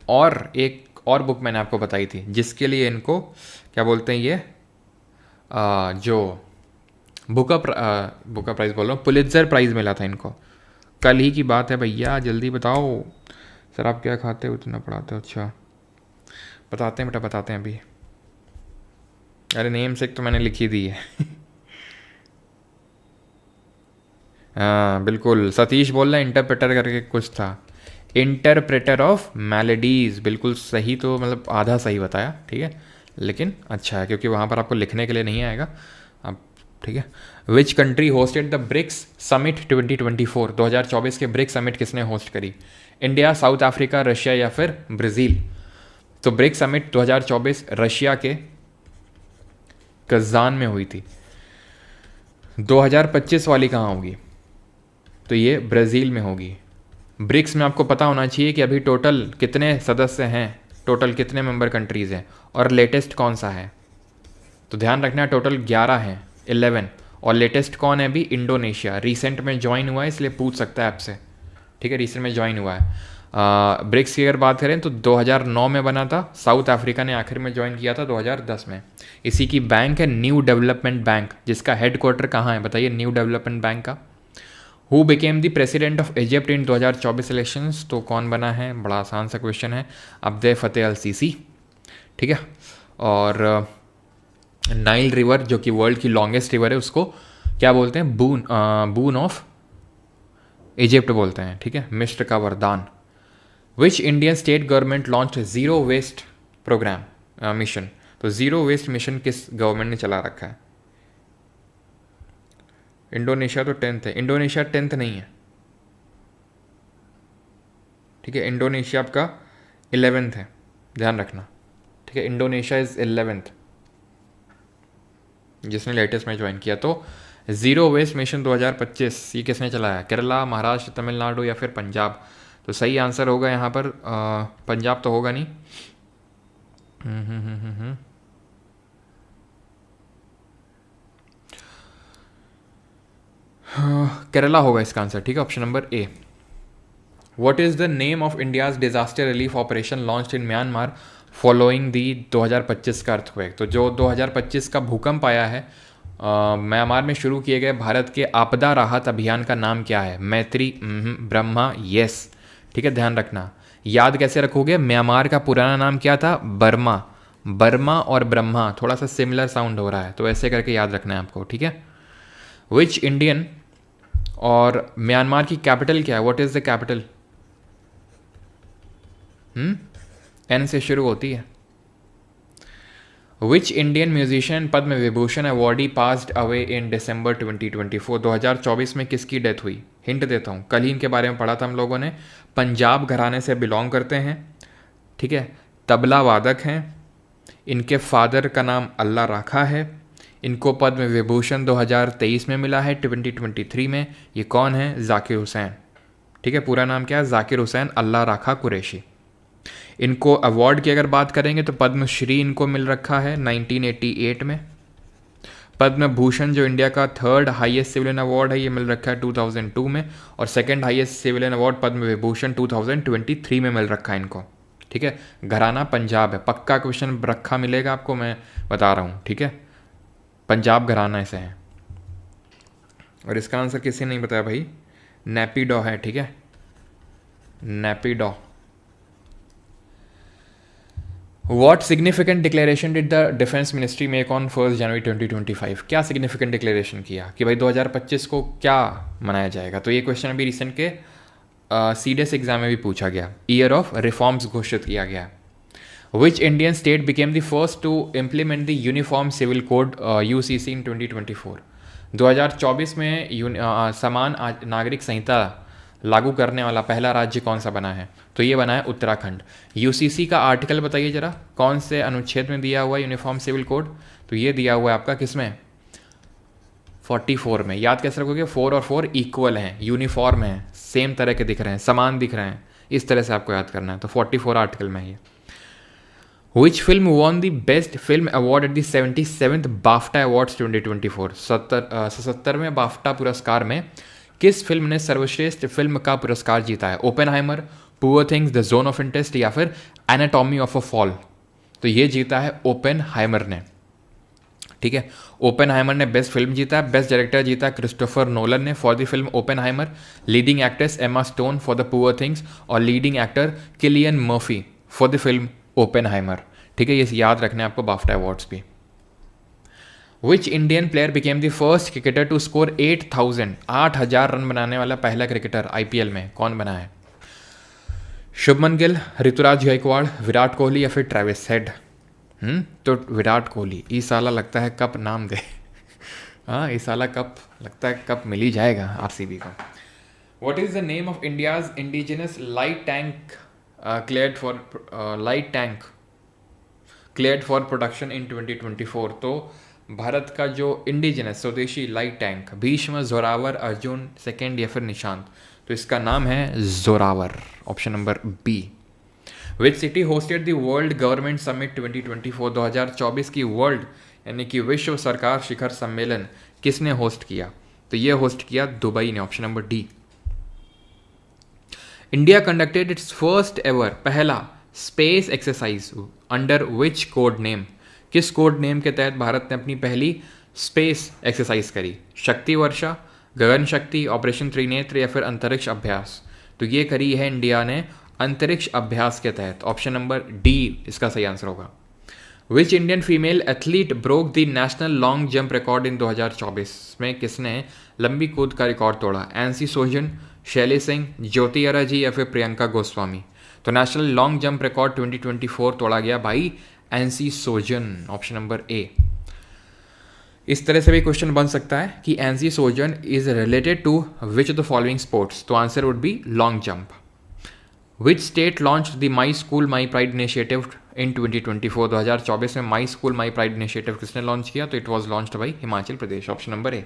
और एक और बुक मैंने आपको बताई थी जिसके लिए इनको क्या बोलते हैं, ये जो बुका प्राइज़ बोल रहा हूँ, पुलित्ज़र प्राइज़ मिला था इनको। कल ही की बात है भैया, जल्दी बताओ सर आप क्या खाते हो इतना पढ़ाते हो। अच्छा बताते हैं बेटा, बताते हैं अभी। अरे नेम से तो मैंने लिखी दी है हाँ बिल्कुल, सतीश बोल रहा है इंटरप्रेटर करके कुछ था, इंटरप्रेटर ऑफ मेलेडीज़, बिल्कुल सही। तो मतलब आधा सही बताया, ठीक है, लेकिन अच्छा है क्योंकि वहाँ पर आपको लिखने के लिए नहीं आएगा अब, ठीक है। Which country hosted the BRICS summit 2024, 2024 के ब्रिक्स समिट किसने होस्ट करी? इंडिया, साउथ अफ्रीका, रशिया या फिर ब्राज़ील? तो ब्रिक्स समिट 2024 रशिया के कजान में हुई थी। 2025 वाली कहाँ होगी? तो ये ब्राज़ील में होगी। ब्रिक्स में आपको पता होना चाहिए कि अभी टोटल कितने सदस्य हैं, टोटल कितने मेंबर कंट्रीज़ हैं और लेटेस्ट कौन सा है। तो ध्यान रखना टोटल 11 हैं, 11, और लेटेस्ट कौन है अभी? इंडोनेशिया, रिसेंट में ज्वाइन हुआ है इसलिए पूछ सकता है आपसे, ठीक है, रिसेंट में ज्वाइन हुआ है। ब्रिक्स की अगर बात करें तो 2009 में बना था, साउथ अफ्रीका ने आखिर में ज्वाइन किया था 2010 में। इसी की बैंक है न्यू डेवलपमेंट बैंक, जिसका हेडक्वार्टर कहाँ है बताइए न्यू डेवलपमेंट बैंक का? Who became the president of Egypt in 2024 elections? तो कौन बना है, बड़ा आसान सा क्वेश्चन है, अब्दे फतेह अल सीसी, ठीक है। और नाइल रिवर जो कि वर्ल्ड की लॉन्गेस्ट रिवर है उसको क्या बोलते हैं? बून ऑफ इजिप्ट बोलते हैं, ठीक है, मिस्र का वरदान। Which Indian state government launch zero waste programme mission? तो जीरो वेस्ट मिशन किस गवर्नमेंट ने चला रखा है? इंडोनेशिया तो 10th है, इंडोनेशिया 10th नहीं है, ठीक है, इंडोनेशिया आपका 11th है, ध्यान रखना, ठीक है, इंडोनेशिया इज 11th जिसने लेटेस्ट में ज्वाइन किया। तो ज़ीरो वेस्ट मिशन 2025 ये किसने चलाया? केरला, महाराष्ट्र, तमिलनाडु या फिर पंजाब? तो सही आंसर होगा यहाँ पर पंजाब तो होगा नहीं, केरला होगा इसका आंसर, ठीक है, option number A. What is the name of India's disaster relief operation launched in Myanmar following दी 2025 का अर्थक्वेक? तो जो 2025 का भूकंप आया है म्यांमार में शुरू किए गए भारत के आपदा राहत अभियान का नाम क्या है? मैत्री, ब्रह्मा, यस, ठीक है, ध्यान रखना। याद कैसे रखोगे? म्यांमार का पुराना नाम क्या था? बर्मा। बर्मा और ब्रह्मा थोड़ा सा सिमिलर साउंड हो रहा है, तो ऐसे करके याद रखना है आपको, ठीक है। विच इंडियन और म्यांमार की कैपिटल क्या है? What is the capital? N से शुरू होती है। Which Indian musician Padma Vibhushan awardee passed away in December 2024? 2024 में किसकी डेथ हुई? हिंट देता हूँ, कल ही इनके बारे में पढ़ा था हम लोगों ने। पंजाब घराने से बिलोंग करते हैं, ठीक है, तबला वादक हैं, इनके फादर का नाम अल्लाह राखा है, इनको पद्म विभूषण 2023 में मिला है 2023 में। ये कौन है? जाकिर हुसैन, ठीक है, पूरा नाम क्या है? जाकिर हुसैन अल्लाह राखा कुरैशी। इनको अवार्ड की अगर बात करेंगे तो पद्मश्री इनको मिल रखा है 1988 में। पद्म भूषण जो इंडिया का 3rd हाईएस्ट सिविलियन अवार्ड है ये मिल रखा है 2002 में, और 2nd highest civilian award Padma Vibhushan 2023 में मिल रखा है इनको, ठीक है। घराना पंजाब है, पक्का क्वेश्चन रखा मिलेगा आपको, मैं बता रहा हूँ, ठीक है, पंजाब घराना ऐसे है। और इसका आंसर किसी ने नहीं बताया भाई, नेपिडो है, ठीक है, नेपिडो। What significant declaration did the defence ministry make on 1 जनवरी 2025? क्या सिग्निफिकेंट डिक्लेरेशन किया कि भाई 2025 को क्या मनाया जाएगा? तो ये क्वेश्चन अभी रिसेंट के सीडीएस एग्जाम में भी पूछा गया। ईयर ऑफ रिफॉर्म्स घोषित किया गया। Which Indian state became the first to implement the uniform civil code UCC in 2024? 2024 में समान नागरिक संहिता लागू करने वाला पहला राज्य कौन सा बना है? तो ये बना है उत्तराखंड। यूसीसी का आर्टिकल बताइए जरा, कौन से अनुच्छेद में दिया हुआ है यूनिफॉर्म सिविल कोड? तो ये दिया हुआ है आपका किसमें? 44 में। याद कैसे रखोगे? 4 और 4 इक्वल हैं, यूनिफॉर्म हैं, सेम तरह के दिख रहे हैं, समान दिख रहे हैं, इस तरह से आपको याद करना है। तो 44 आर्टिकल में ये। Which film won the best film award at the 77th BAFTA awards 2024? 77वें बाफ्टा पुरस्कार में किस फिल्म ने सर्वश्रेष्ठ फिल्म का पुरस्कार जीता है? Oppenheimer, poor things, the zone of interest या फिर एनाटॉमी ऑफ अ फॉल। तो ये जीता है ओपेनहाइमर ने, ठीक है। ओपेनहाइमर ने बेस्ट फिल्म जीता है। बेस्ट डायरेक्टर जीता क्रिस्टोफर नोलन ने for the film Oppenheimer. Leading actress Emma Stone for the Poor Things और leading actor Cillian Murphy for the film Oppenheimer, ठीक है। ये याद रखना है आपको बाफ्टा अवार्ड्स भी। Which Indian player became the first cricketer to score 8,000 run बनाने वाला पहला क्रिकेटर आईपीएल में कौन बना है? शुभमन गिल, ऋतुराज गायकवाड़, विराट कोहली या फिर ट्रेविस हेड? तो विराट कोहली। ई साला लगता है कप नाम दे हाँ, ई साला कप लगता है कप मिल ही जाएगा आरसीबी को। What is the name of India's indigenous light tank cleared for production in 2024? तो भारत का जो इंडिजिनस स्वदेशी light tank, Bhishma, Zorawar, Arjun, second या फिर निशांत? तो इसका नाम है Zorawar, option number B. Which city hosted the world government summit 2024? 2024 की वर्ल्ड यानी कि विश्व सरकार शिखर सम्मेलन किसने होस्ट किया? तो ये होस्ट किया दुबई ने, option number D. India conducted its first ever, पहला space exercise under which code name? किस कोड नेम के तहत भारत ने अपनी पहली स्पेस एक्सरसाइज करी? शक्ति वर्षा, गगन शक्ति, ऑपरेशन त्रिनेत्र या फिर अंतरिक्ष अभ्यास? तो ये करी है इंडिया ने अंतरिक्ष अभ्यास के तहत, ऑप्शन नंबर डी इसका सही आंसर होगा। Which Indian female athlete broke the national long jump record in 2024? में किसने लंबी कूद का रिकॉर्ड तोड़ा? एनसी सोजन, शैली सिंह, ज्योति अराजी या फिर प्रियंका गोस्वामी? तो नेशनल लॉन्ग जंप रिकॉर्ड 2024 तोड़ा गया भाई एनसी सोजन, ऑप्शन नंबर ए। इस तरह से भी क्वेश्चन बन सकता है कि Ancy Sojan is related to which of the following sports? तो answer would be long jump. Which state launch the my school my pride initiative in 2024? 2024 में my school my pride initiative किसने लॉन्च किया? तो it was launched by Himachal Pradesh, option number A.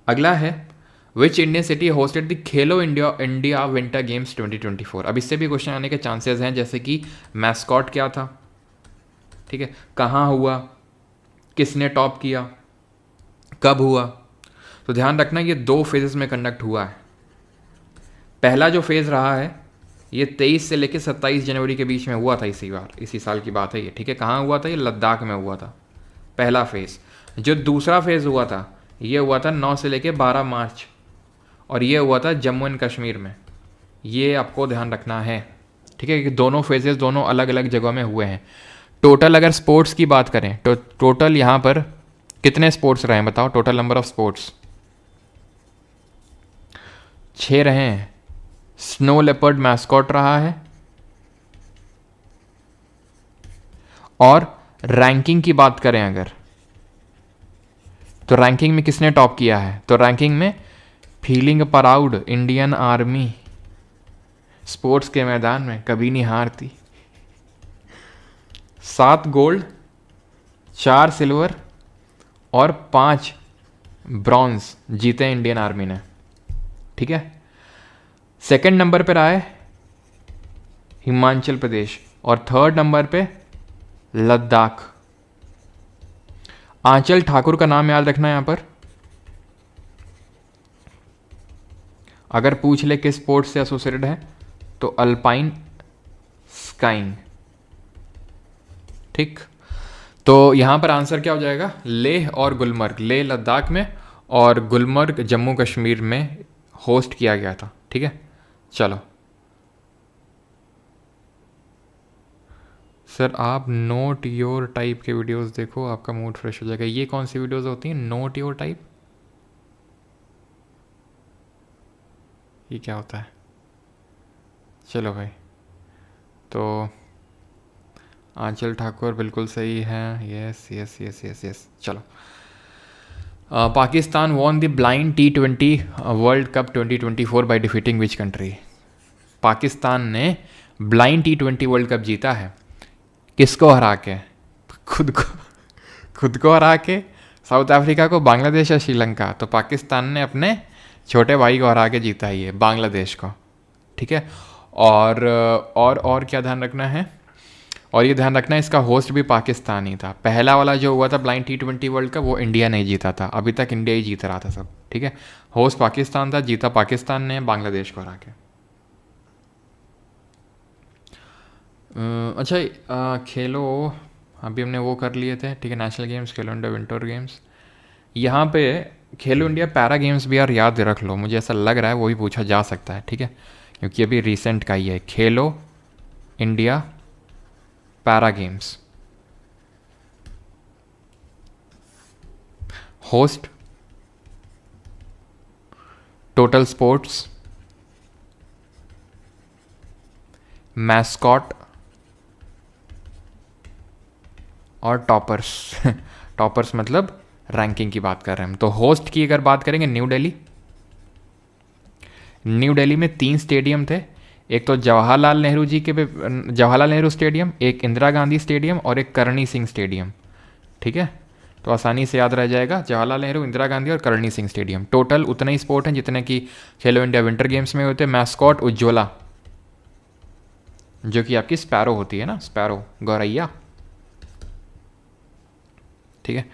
अगला है which Indian city hosted the Khelo India winter games 2024? अब इससे भी question आने के चांसेस हैं, जैसे कि मैस्कॉट क्या था, ठीक है, कहाँ हुआ, किसने टॉप किया, कब हुआ? तो ध्यान रखना ये 2 फेजेस में कंडक्ट हुआ है। पहला जो फेज़ रहा है ये 23 से लेकर 27 जनवरी के बीच में हुआ था, इसी साल की बात है ये, ठीक है। कहाँ हुआ था? ये लद्दाख में हुआ था पहला फेज़। जो दूसरा फेज़ हुआ था ये हुआ था 9 से लेकर 12 मार्च और ये हुआ था जम्मू एंड कश्मीर में। ये आपको ध्यान रखना है, ठीक है, कि दोनों फेजेस दोनों अलग अलग जगहों में हुए हैं। टोटल अगर स्पोर्ट्स की बात करें तो टोटल यहाँ पर कितने स्पोर्ट्स रहे हैं बताओ? टोटल नंबर ऑफ स्पोर्ट्स 6 रहे हैं। स्नो लेपर्ड मैस्कॉट रहा है। और रैंकिंग की बात करें अगर तो रैंकिंग में किसने टॉप किया है? तो रैंकिंग में feeling proud Indian army, sports के मैदान में कभी नहीं हारती। 7 गोल्ड, 4 सिल्वर और 5 ब्रॉन्ज जीते इंडियन आर्मी ने, ठीक है। सेकंड नंबर पर आए हिमाचल प्रदेश और थर्ड नंबर पे लद्दाख। आंचल ठाकुर का नाम याद रखना यहां पर। अगर पूछ ले किस स्पोर्ट से एसोसिएटेड है तो अल्पाइन स्काइंग, ठीक। तो यहां पर आंसर क्या हो जाएगा? लेह और गुलमर्ग। लेह लद्दाख में और गुलमर्ग जम्मू कश्मीर में होस्ट किया गया था, ठीक है। चलो सर आप नोट योर टाइप के वीडियोस देखो, आपका मूड फ्रेश हो जाएगा। ये कौन सी वीडियोस होती हैं नोट योर टाइप? ये क्या होता है? चलो भाई, तो आंचल ठाकुर बिल्कुल सही है। Yes yes yes yes yes. चलो, Pakistan won the blind T20 world cup 2024 by defeating which country? Pakistan ने ब्लाइंड T20 वर्ल्ड कप जीता है किसको हरा के? खुद को हरा के, साउथ अफ्रीका को, बांग्लादेश या श्रीलंका? तो पाकिस्तान ने अपने छोटे भाई को हरा के जीता ही है, बांग्लादेश को, ठीक है। और क्या ध्यान रखना है? और ये ध्यान रखना है इसका होस्ट भी पाकिस्तान ही था। पहला वाला जो हुआ था ब्लाइंड T20 वर्ल्ड कप वो इंडिया नहीं जीता था, अभी तक इंडिया ही जीत रहा था सब, ठीक है। होस्ट पाकिस्तान था, जीता पाकिस्तान ने बांग्लादेश को हरा के। अच्छा, खेलो अभी हमने वो कर लिए थे, ठीक है, नेशनल गेम्स, खेलो इंडिया विंटर गेम्स। यहाँ पे खेलो इंडिया पैरा गेम्स भी यार याद रख लो, मुझे ऐसा लग रहा है वो भी पूछा जा सकता है, ठीक है, क्योंकि अभी रिसेंट का ही है। खेलो India para games, host total sports, mascot और टॉपर्स। टॉपर्स मतलब रैंकिंग की बात कर रहे हैं हम। तो होस्ट की अगर बात करेंगे, न्यू दिल्ली। न्यू दिल्ली में 3 स्टेडियम थे, एक तो जवाहरलाल नेहरू जी के जवाहरलाल नेहरू स्टेडियम, एक इंदिरा गांधी स्टेडियम और एक करणी सिंह स्टेडियम, ठीक है। तो आसानी से याद रह जाएगा, जवाहरलाल नेहरू, इंदिरा गांधी और करणी सिंह स्टेडियम। टोटल उतने ही स्पोर्ट हैं जितने कि खेलो इंडिया विंटर गेम्स में होते हैं। मैस्कॉट उज्ज्वला, जो कि आपकी स्पैरो होती है ना, स्पैरो गौरैया, ठीक है।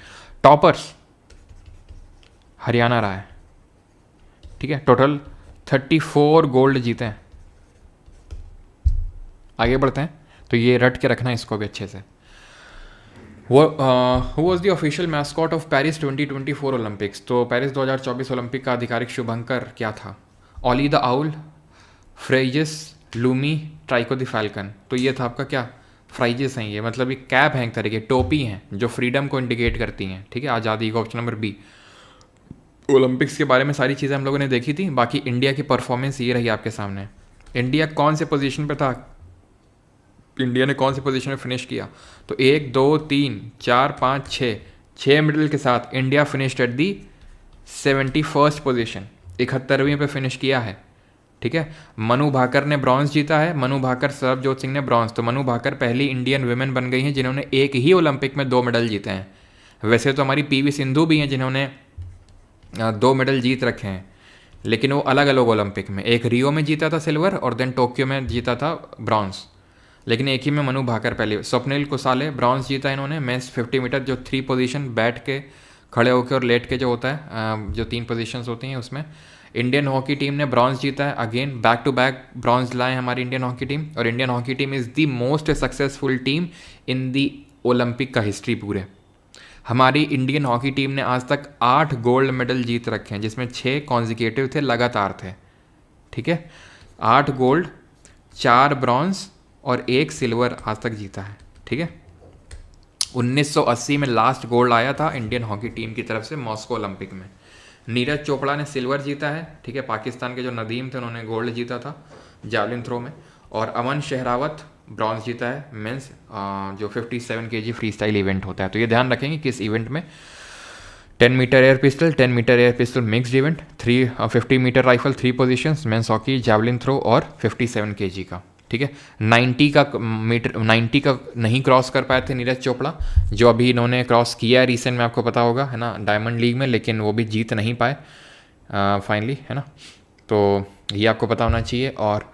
टॉपर्स हरियाणा रहा है, ठीक है। टोटल 34 गोल्ड जीते हैं। आगे बढ़ते हैं, तो ये रट के रखना इसको भी अच्छे से। वो who was the official mascot of Paris 2024 Olympics. तो पेरिस 2024 ओलंपिक का आधिकारिक शुभंकर क्या था? Olly the owl, Phryges, Lumi, Tryco the falcon. तो ये था आपका क्या, फ्राइजिस हैं ये, मतलब ये कैप हैं, एक तरह की टोपी हैं जो फ्रीडम को इंडिकेट करती हैं, ठीक है, आज़ादी का। Option number B. ओलंपिक्स के बारे में सारी चीज़ें हम लोगों ने देखी थी, बाकी इंडिया की परफॉर्मेंस ये रही आपके सामने। इंडिया कौन से पोजीशन पे था, इंडिया ने कौन सी पोजीशन में फिनिश किया? तो 1 2 3 4 5 6 मेडल के साथ India finished at the 71st position, 71वीं पे फिनिश किया है, ठीक है। मनु भाकर ने ब्रॉन्ज जीता है, मनु भाकर, सरबजोत सिंह ने ब्रॉन्ज। तो मनु भाकर पहली इंडियन वुमेन बन गई हैं जिन्होंने एक ही ओलंपिक में 2 मेडल जीते हैं। वैसे तो हमारी पीवी सिंधु भी हैं जिन्होंने 2 मेडल जीत रखे हैं, लेकिन वो अलग अलग ओलंपिक में, एक रियो में जीता था सिल्वर और देन टोक्यो में जीता था ब्रॉन्ज, लेकिन एक ही में मनु भाकर पहले। स्वप्निल कुसाले ब्रॉन्ज जीता इन्होंने मेंस 50 मीटर, जो 3 पोजीशन बैठ के, खड़े होकर और लेट के जो होता है, जो 3 पोजीशंस होती हैं उसमें। इंडियन हॉकी टीम ने ब्रॉन्ज जीता है, again back to back bronze लाए हमारी इंडियन हॉकी टीम। और Indian hockey team is the most successful team in the Olympic का हिस्ट्री पूरे। हमारी इंडियन हॉकी टीम ने आज तक 8 गोल्ड मेडल जीत रखे हैं, जिसमें 6 कॉन्जिक्यूटिव थे, लगातार थे, ठीक है। 8 गोल्ड, 4 ब्रॉन्ज और 1 सिल्वर आज तक जीता है, ठीक है। 1980 में लास्ट गोल्ड आया था इंडियन हॉकी टीम की तरफ से मॉस्को ओलंपिक में। नीरज चोपड़ा ने सिल्वर जीता है, ठीक है। पाकिस्तान के जो नदीम थे उन्होंने गोल्ड जीता था जैवलिन थ्रो में। और अमन शहरावत ब्रॉन्ज जीता है मेंस, जो 57 kg फ्री स्टाइल इवेंट होता है। तो ये ध्यान रखेंगे कि इस इवेंट में 10 metre air pistol, 10 metre air pistol mixed event, 50 metre rifle, 3 positions, men's hockey, javelin throw और 57 kg का, ठीक है। 90 का नहीं क्रॉस कर पाए थे नीरज चोपड़ा, जो अभी इन्होंने क्रॉस किया है रिसेंट में, आपको पता होगा, है ना, डायमंड लीग में, लेकिन वो भी जीत नहीं पाए फाइनली, है ना। तो ये आपको पता होना चाहिए। और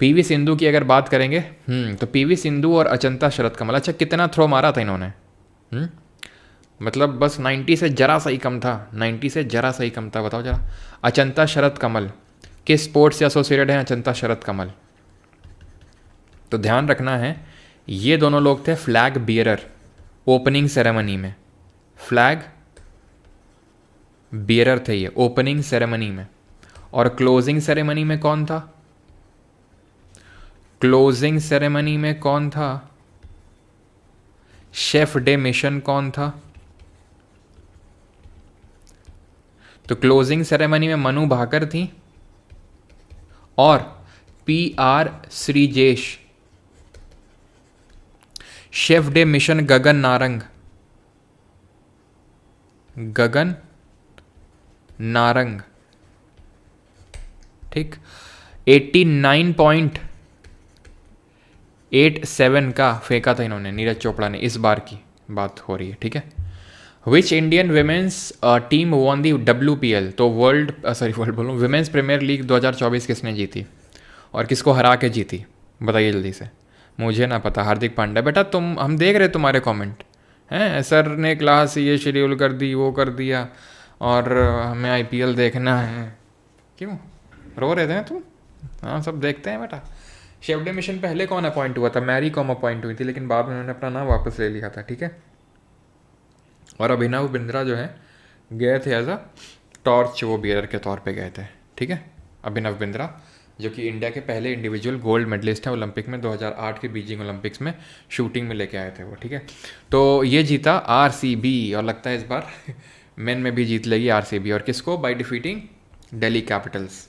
पीवी सिंधु की अगर बात करेंगे, तो पीवी सिंधु और अचंता शरत कमल, अच्छा कितना थ्रो मारा था इन्होंने? मतलब बस 90 से जरा सा ही कम था, 90 से जरा सा ही कम था। बताओ जरा, अचंता शरत कमल किस स्पोर्ट से एसोसिएटेड है? अचंता शरत कमल। तो ध्यान रखना है, ये दोनों लोग थे फ्लैग बियरर ओपनिंग सेरेमनी में, फ्लैग बियरर थे ये ओपनिंग सेरेमनी में। और क्लोजिंग सेरेमनी में कौन था? क्लोजिंग सेरेमनी में कौन था? शेफ डे मिशन कौन था? तो क्लोजिंग सेरेमनी में मनु भाकर थी और PR Sreejesh. Chef de mission Gagan Narang, Gagan Narang, ठीक। 89.87 का फेंका था इन्होंने, नीरज चोपड़ा ने। इस बार की बात हो रही है, ठीक है। Which Indian women's team won the WPL, तो वर्ल्ड बोलूँ विमेंस प्रीमियर लीग 2024 किसने जीती और किसको हरा के जीती? बताइए जल्दी से। मुझे ना पता। हार्दिक पांड्या। बेटा तुम, हम देख रहे तुम्हारे कमेंट हैं, सर ने क्लास ये शेड्यूल कर दी, वो कर दिया, और हमें IPL देखना है। क्यों रो रहे थे तुम? हाँ सब देखते हैं बेटा, शेवडे मिशन पहले कौन अपॉइंट हुआ था? मैरी कॉम अपॉइंट हुई थी, लेकिन बाद में उन्होंने अपना नाम वापस ले लिया था, ठीक है। और अभिनव बिंद्रा जो है गए थे एज अ टॉर्च वो बियरर के तौर पे गए थे, ठीक है। अभिनव बिंद्रा जो कि इंडिया के पहले इंडिविजुअल गोल्ड मेडलिस्ट हैं ओलंपिक में, 2008 के बीजिंग ओलंपिक्स में शूटिंग में लेके आए थे वो, ठीक है। तो ये जीता आरसीबी, और लगता है इस बार मेन में भी जीत लेगी आरसीबी। और किसको? By defeating Delhi Capitals,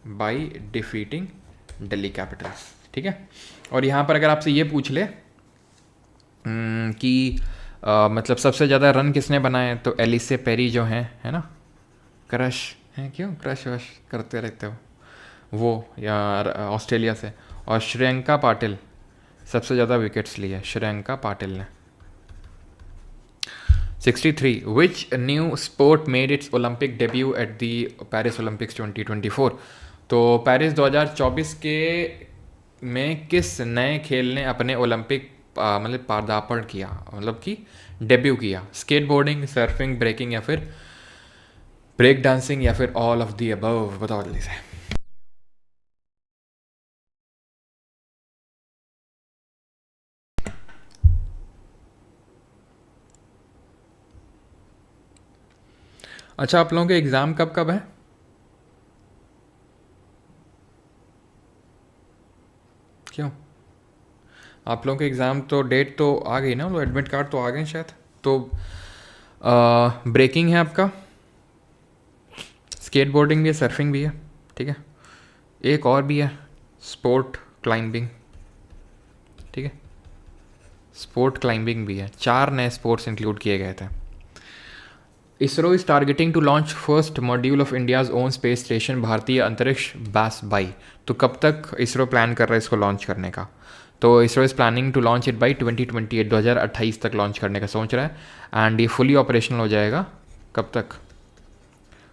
by defeating Delhi Capitals, ठीक है। और यहाँ पर अगर आपसे ये पूछ ले कि मतलब सबसे ज़्यादा रन किसने बनाए, तो एलिसे पेरी जो हैं, है ना, क्रश हैं, क्यों क्रश वश करते रहते हो वो, या ऑस्ट्रेलिया से। और श्रेयंका पाटिल सबसे ज़्यादा विकेट्स लिए, श्रेयंका पाटिल ने 63। Which new sport made it's Olympic debut at the Paris Olympics 2024? तो पेरिस 2024 के में किस नए खेल ने अपने ओलंपिक मतलब पदार्पण किया, मतलब कि डेब्यू किया? स्केट बोर्डिंग, सर्फिंग, ब्रेकिंग, या फिर ब्रेक डांसिंग, या फिर ऑल ऑफ दी अबव? बताओ जल्दी से। अच्छा, आप लोगों के एग्ज़ाम कब कब है? क्यों आप लोगों के एग्ज़ाम तो डेट तो आ गई ना, वो एडमिट कार्ड तो आ गए शायद। तो ब्रेकिंग है आपका, स्केट बोर्डिंग भी है, सर्फिंग भी है, ठीक है। एक और भी है, स्पोर्ट क्लाइंबिंग, ठीक है, स्पोर्ट क्लाइंबिंग भी है। 4 नए स्पोर्ट्स इंक्लूड किए गए थे। ISRO is targeting to launch first module of India's own space station भारतीय अंतरिक्ष बास बाई। तो कब तक इसरो प्लान कर रहा है इसको लॉन्च करने का? तो ISRO is planning to launch it by 2028, 2028 तक लॉन्च करने का सोच रहा है। एंड ये फुली ऑपरेशनल हो जाएगा कब तक?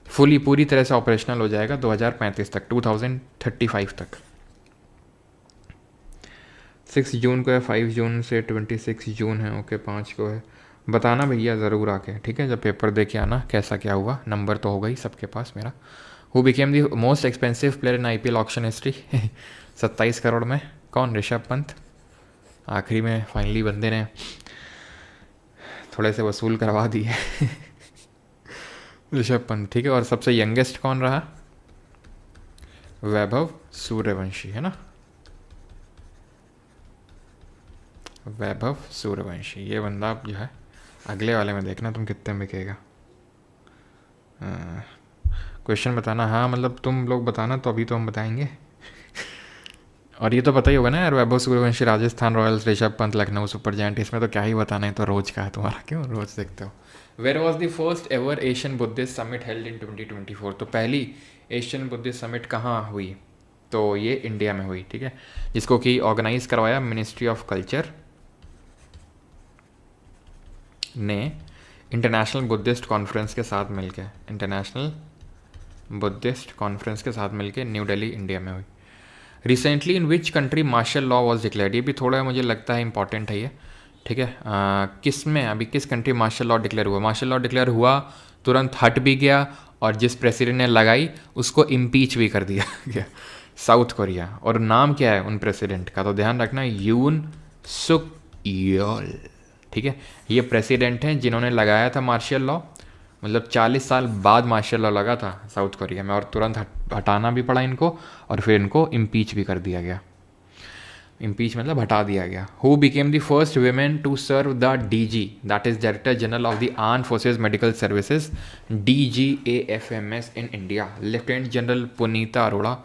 फुली पूरी तरह से ऑपरेशनल हो जाएगा 2035 तक, 2035 तक। 6 जून को है, 5 जून से 26 जून है, ओके 5 को है। बताना भैया ज़रूर आके, ठीक है, जब पेपर दे के आना कैसा क्या हुआ। नंबर तो होगा ही सबके पास मेरा। Who became the most expensive player in IPL auction history? 27 crore में कौन? ऋषभ पंत। आखिरी में फाइनली बंदे ने थोड़े से वसूल करवा दिए ऋषभ पंत, ठीक है। और सबसे यंगेस्ट कौन रहा? वैभव सूर्यवंशी, है ना, वैभव सूर्यवंशी। ये बंदा जो है अगले वाले में देखना तुम कितने में बिकेगा। क्वेश्चन बताना, हाँ मतलब तुम लोग बताना तो अभी तो हम बताएंगे और ये तो पता ही होगा ना यार, Vaibhav Suryavanshi Rajasthan Royals, Rishabh Pant Lucknow super giant, इसमें तो क्या ही बताना है, तो रोज का है तुम्हारा, क्यों रोज देखते हो। Where was the first ever Asian Buddhist summit held in 2024? तो पहली एशियन बुद्धिस्ट समिट कहाँ हुई? तो ये इंडिया में हुई, ठीक है, जिसको कि ऑर्गेनाइज करवाया मिनिस्ट्री ऑफ कल्चर ने इंटरनेशनल बुद्धिस्ट कॉन्फ्रेंस के साथ मिलके, इंटरनेशनल बुद्धिस्ट कॉन्फ्रेंस के साथ मिलके न्यू दिल्ली इंडिया में हुई। Recently in which country martial law was declared? ये भी थोड़ा मुझे लगता है इंपॉर्टेंट है ये, ठीक है। किस में अभी किस कंट्री मार्शल लॉ डिक्लेयर हुआ? मार्शल लॉ डिक्लेयर हुआ, तुरंत हट भी गया, और जिस प्रेसिडेंट ने लगाई उसको इम्पीच भी कर दिया गया, साउथ कोरिया। और नाम क्या है उन प्रेसिडेंट का? तो ध्यान रखना, यून सुक योल, ठीक है। ये प्रेसिडेंट हैं जिन्होंने लगाया था मार्शल लॉ, मतलब 40 साल बाद मार्शल लॉ लगा था साउथ कोरिया में, और तुरंत हटाना भी पड़ा इनको, और फिर इनको इम्पीच भी कर दिया गया। इम्पीच मतलब हटा दिया गया। Who became the first women to serve the DG, that is director general of the arm forces medical services, DGAFMS in India? Lieutenant general Punita Arora,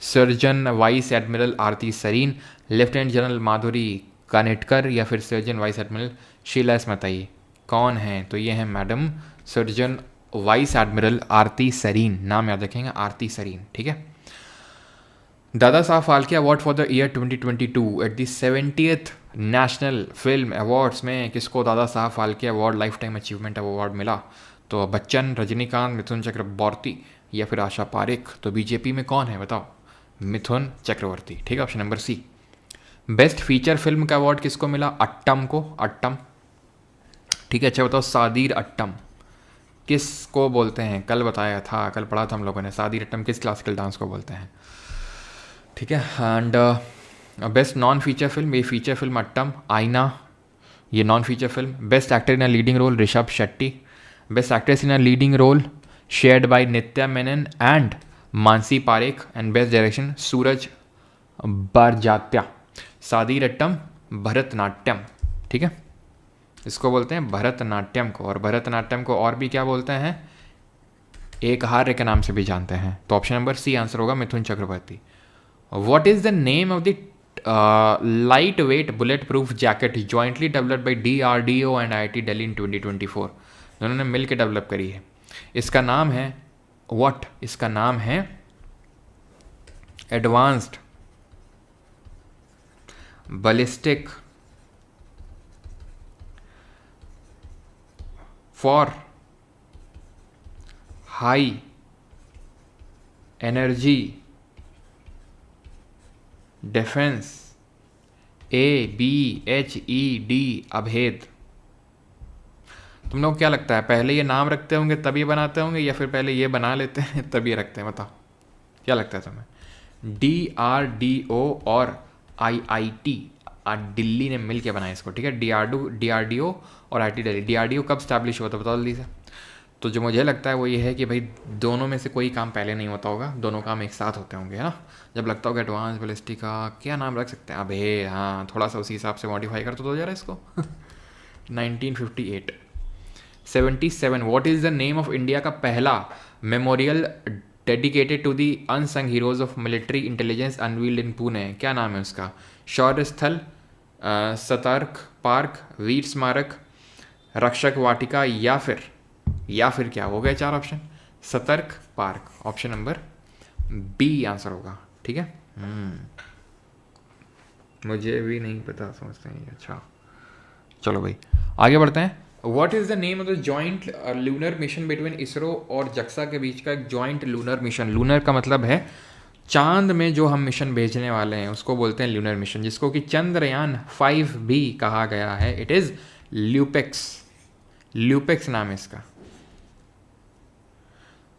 surgeon vice admiral Aarti Sarin, lieutenant general Madhuri Kanetkar, या फिर सर्जन वाइस एडमिरल शीला स्मताई? कौन है? तो ये है madam surgeon vice admiral Aarti Sarin, नाम याद रखेंगे, आरती सरीन, ठीक है। Dada Saheb Phalke award for the year 2022 at the 70th national film awards में किसको दादा Saheb Phalke award life time achievement award मिला? तो बच्चन, रजनीकांत, मिथुन चक्रवर्ती, या फिर आशा पारेख? तो बीजेपी में कौन है बताओ? मिथुन चक्रवर्ती, ठीक है, option number C. Best feature film का अवार्ड किसको मिला? अट्टम को, अट्टम, ठीक है। अच्छा बताओ, सादीर अट्टम किसको बोलते हैं? कल बताया था, कल पढ़ा था हम लोगों ने, सादीर अट्टम किस क्लासिकल डांस को बोलते हैं? ठीक है। And best non feature film, ये फीचर फिल्म अट्टम, आईना, ये non feature film. Best actor in a leading role Rishab Shetty. Best actress in a leading role shared by Nithya Menen and Manasi Parekh. And best direction Sooraj Barjatya. सादी रट्टम भरतनाट्यम, ठीक है, इसको बोलते हैं भरतनाट्यम को। और भरतनाट्यम को और भी क्या बोलते हैं, एक हार्य के नाम से भी जानते हैं। तो ऑप्शन नंबर सी आंसर होगा Mithun Chakraborty. What is the name of the light weight bullet proof jacket jointly developed by DRDO and IIT Delhi in 2024? दोनों ने मिल के डेवलप करी है। इसका नाम है इसका नाम है advanced ballistic for high energy defence ABHED अभेद। तुम लोग क्या लगता है, पहले ये नाम रखते होंगे तभी बनाते होंगे, या फिर पहले ये बना लेते हैं तभी रखते हैं? बताओ क्या लगता है तुम्हें? DRDO और IIT दिल्ली ने मिल के बनाया इसको, ठीक है। DRDO और IIT दिल्ली। DRDO कब स्टैब्लिश हुआ था बताओ जल्दी से? तो जो मुझे लगता है वो ये है कि भाई दोनों में से कोई काम पहले नहीं होता होगा, दोनों काम एक साथ होते होंगे, है ना। जब लगता होगा एडवांस बैलिस्टिक का क्या नाम रख सकते हैं, अबे हाँ थोड़ा सा उसी हिसाब से मॉडिफाई कर तो जरा इसको 1958। 77 what is the name of India का पहला memorial dedicated to the unsung heroes of military intelligence unveiled in Pune? क्या नाम है उसका? शौर्य स्थल, सतर्क पार्क, वीर स्मारक, रक्षक वाटिका, या फिर क्या हो गए चार ऑप्शन? सतर्क park. Option number B answer होगा, ठीक है। मुझे भी नहीं पता, समझते हैं। अच्छा चलो भाई आगे बढ़ते हैं। What is the name of the joint lunar mission between ISRO और जक्सा के बीच का एक जॉइंट लूनर मिशन? लूनर का मतलब है चांद में जो हम मिशन भेजने वाले हैं उसको बोलते हैं लूनर मिशन, जिसको कि चंद्रयान 5 भी कहा गया है। इट इज ल्यूपेक्स नाम है इसका।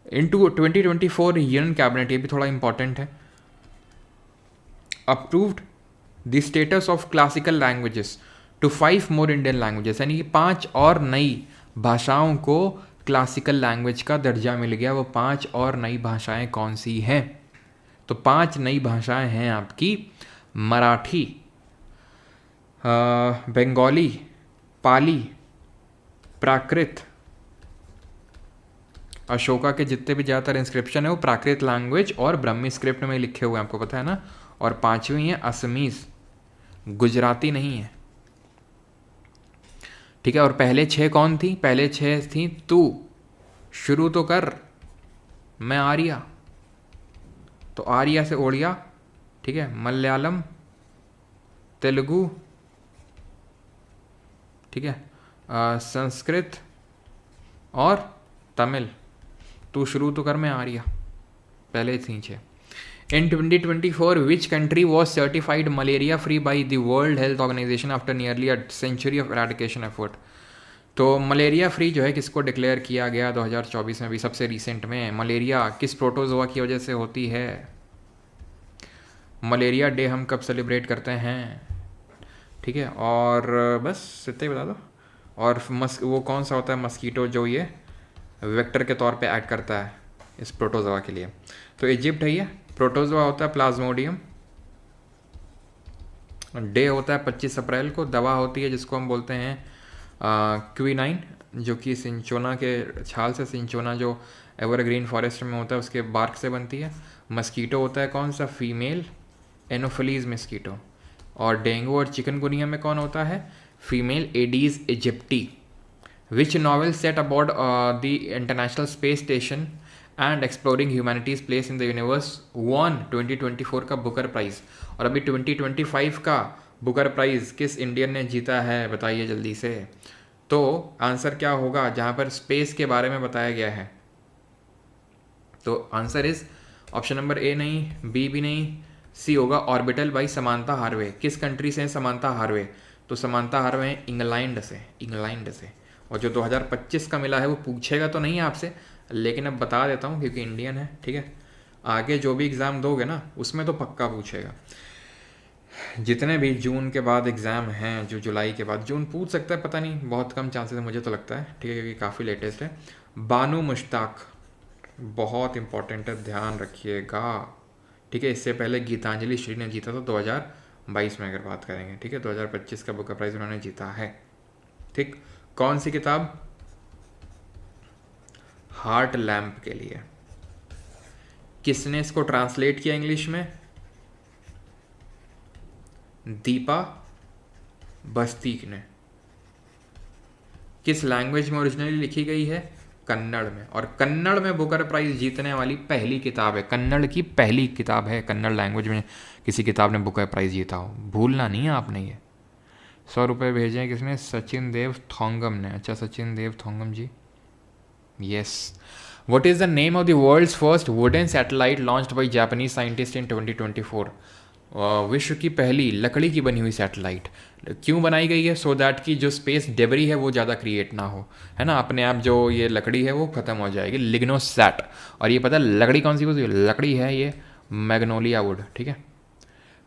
इनटू 2024 यूनियन कैबिनेट, ये भी थोड़ा इंपॉर्टेंट है, approved the status of classical languages to 5 more Indian languages, यानी कि 5 और नई भाषाओं को क्लासिकल लैंग्वेज का दर्जा मिल गया। वो 5 और नई भाषाएं कौन सी हैं? तो 5 नई भाषाएं हैं आपकी मराठी, बंगाली, पाली, प्राकृत। अशोका के जितने भी ज़्यादातर इंस्क्रिप्शन है वो प्राकृत लैंग्वेज और ब्रह्मी स्क्रिप्ट में लिखे हुए हैं, आपको पता है ना। और 5वीं है असमीज, गुजराती नहीं है, ठीक है। और पहले 6 कौन थी? पहले 6 थी तू शुरू तो कर, मैं आर्या, तो आर्या से ओडिया, ठीक है, मलयालम, तेलुगु, ठीक है, संस्कृत और तमिल। तू शुरू तो कर, मैं आर्या, पहले थी 6। In 2024, which country was certified malaria free by the World Health Organization after nearly a century of eradication effort? तो मलेरिया फ्री जो है किसको डिक्लेयर किया गया 2024 में भी सबसे रिसेंट में? मलेरिया किस प्रोटोजोआ की वजह से होती है? मलेरिया डे हम कब सेलिब्रेट करते हैं, ठीक है। और बस इतना ही बता दो। और वो कौन सा होता है मस्कीटो जो ये वेक्टर के तौर पे ऐड करता है इस प्रोटोजोआ के लिए? तो इजिप्ट है ये। प्रोटोजोआ होता है प्लाज्मोडियम। डे होता है 25 अप्रैल को। दवा होती है जिसको हम बोलते हैं क्विनाइन, जो कि सिंचोना के छाल से, सिंचोना जो एवरग्रीन फॉरेस्ट में होता है उसके बार्क से बनती है। मस्कीटो होता है कौन सा? Female Anopheles mosquito. और डेंगू और चिकनगुनिया में कौन होता है? Female Aedes aegypti. Which novel set about the international space station and exploring humanity's place in the universe won 2024 का बुकर प्राइज? और अभी 2025 का बुकर प्राइज किस इंडियन ने जीता है बताइए जल्दी से। तो आंसर क्या होगा जहाँ पर स्पेस के बारे में बताया गया है? तो आंसर इज ऑप्शन नंबर ए नहीं, बी भी नहीं, सी होगा ऑर्बिटल बाई समांता हार्वे। किस कंट्री से है समांता हार्वे? तो समांता हार्वे इंग्लैंड से। और जो 2025 का मिला है वो पूछेगा तो नहीं आपसे, लेकिन अब बता देता हूँ क्योंकि इंडियन है, ठीक है। आगे जो भी एग्ज़ाम दोगे ना उसमें तो पक्का पूछेगा। जितने भी जून के बाद एग्ज़ाम हैं, जो जुलाई के बाद, जून पूछ सकता है, पता नहीं, बहुत कम चांसेस है मुझे तो लगता है, ठीक है, क्योंकि काफ़ी लेटेस्ट है। बानू मुश्ताक बहुत इंपॉर्टेंट है, ध्यान रखिएगा, ठीक है। इससे पहले गीतांजलि श्री ने जीता था 2022 में, अगर बात करेंगे, ठीक है। 2025 का बुक प्राइज़ उन्होंने जीता है, ठीक। कौन सी किताब? हार्ट लैम्प के लिए। किसने इसको ट्रांसलेट किया इंग्लिश में? दीपा बस्तिक ने। किस लैंग्वेज में ओरिजिनली लिखी गई है? कन्नड़ में। और कन्नड़ में बुकर प्राइज जीतने वाली पहली किताब है, कन्नड़ की पहली किताब है, कन्नड़ लैंग्वेज में किसी किताब ने बुकर प्राइज जीता हो, भूलना नहीं है आपने ये। 100 रुपये भेजे हैं किसने? सचिन देव थोंगम ने। अच्छा, सचिन देव थोंगम जी, yes. What is the name of the world's first wooden satellite launched by Japanese scientists in 2024? विश्व की पहली लकड़ी की बनी हुई सैटेलाइट क्यों बनाई गई है? सो दैट कि जो स्पेस डेबरी है वो ज़्यादा क्रिएट ना हो, है ना, अपने आप जो ये लकड़ी है वो ख़त्म हो जाएगी, लिग्नोसैट। और ये पता है लकड़ी कौन सी लकड़ी है? ये मैग्नोलिया वुड, ठीक है,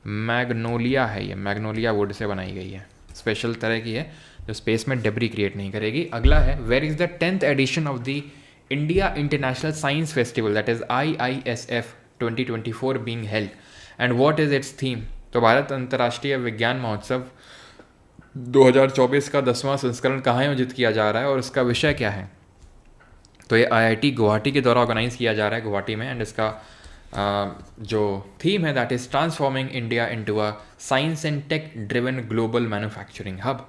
मैग्नोलिया है ये, मैग्नोलिया वुड से बनाई गई है, स्पेशल तरह की है जो स्पेस में डेबरी क्रिएट नहीं करेगी। अगला है, where is the 10th edition of the India international science festival that is IISF 2024 being held and what is its theme? तो भारत अंतर्राष्ट्रीय विज्ञान महोत्सव 2024 का 10वां संस्करण कहाँ आयोजित किया जा रहा है और इसका विषय क्या है? तो ये IIT गुवाहाटी के द्वारा ऑर्गेनाइज किया जा रहा है गुवाहाटी में, एंड इसका जो थीम है that is transforming India into a science and tech driven global manufacturing hub.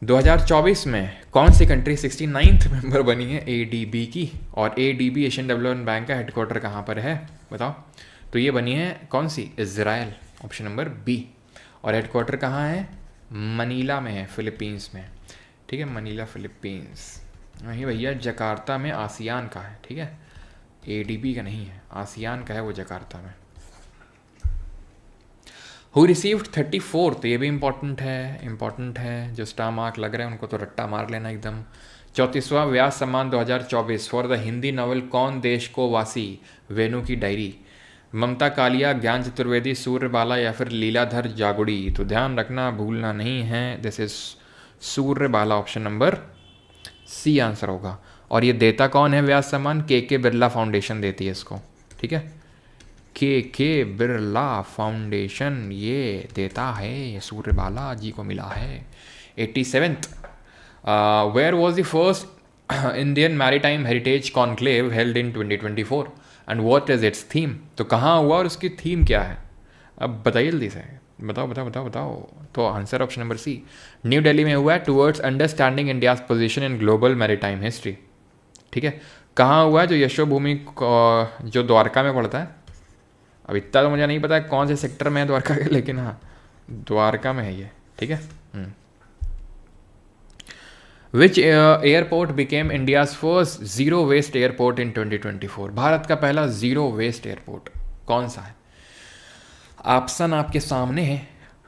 2024 में कौन सी कंट्री 69th मेंबर बनी है ADB की? और ADB एशियन डेवलपमेंट बैंक का हेडक्वार्टर कहाँ पर है बताओ? तो ये बनी है कौन सी? Israel, option number B। और हेडक्वार्टर कहाँ है? मनीला में है, फिलीपींस में, ठीक है, मनीला फिलीपींस। वहीं भैया जकार्ता में आसियान का है, ठीक है, ADB का नहीं है, आसियान का है वो जकार्ता में। हु रिसीव्ड 34, तो ये भी इंपॉर्टेंट है, जो स्टार मार्क लग रहे हैं उनको तो रट्टा मार लेना एकदम। 34वां व्यास सम्मान 2024 फॉर द हिंदी नॉवल कौन देश को वासी? वेणु की डायरी। ममता कालिया, ज्ञान चतुर्वेदी, सूर्यबाला या फिर लीलाधर जागुड़ी? तो ध्यान रखना, भूलना नहीं है, this is Suryabala, option number C answer होगा। और ये देता कौन है व्यास सम्मान? के बिरला फाउंडेशन देती है इसको, ठीक है, के बिरला फाउंडेशन ये देता है, सूर्यबाला जी को मिला है। 87th, where was the first Indian maritime heritage conclave held in 2024 and what is its theme? तो कहाँ हुआ और उसकी थीम क्या है? अब बताइए जल्दी से, बताओ। तो answer option number C, new Delhi में हुआ है, towards understanding India's position in global maritime history, ठीक है। कहाँ हुआ है? जो यशोभूमि जो द्वारका में पड़ता है। अब इतना तो मुझे नहीं पता है कौन से सेक्टर में है द्वारका के, लेकिन हाँ द्वारका में है ये, ठीक है। Which airport became India's first zero waste airport in 2024? Bharat का पहला जीरो वेस्ट एयरपोर्ट कौन सा है? ऑप्शन आपके सामने है,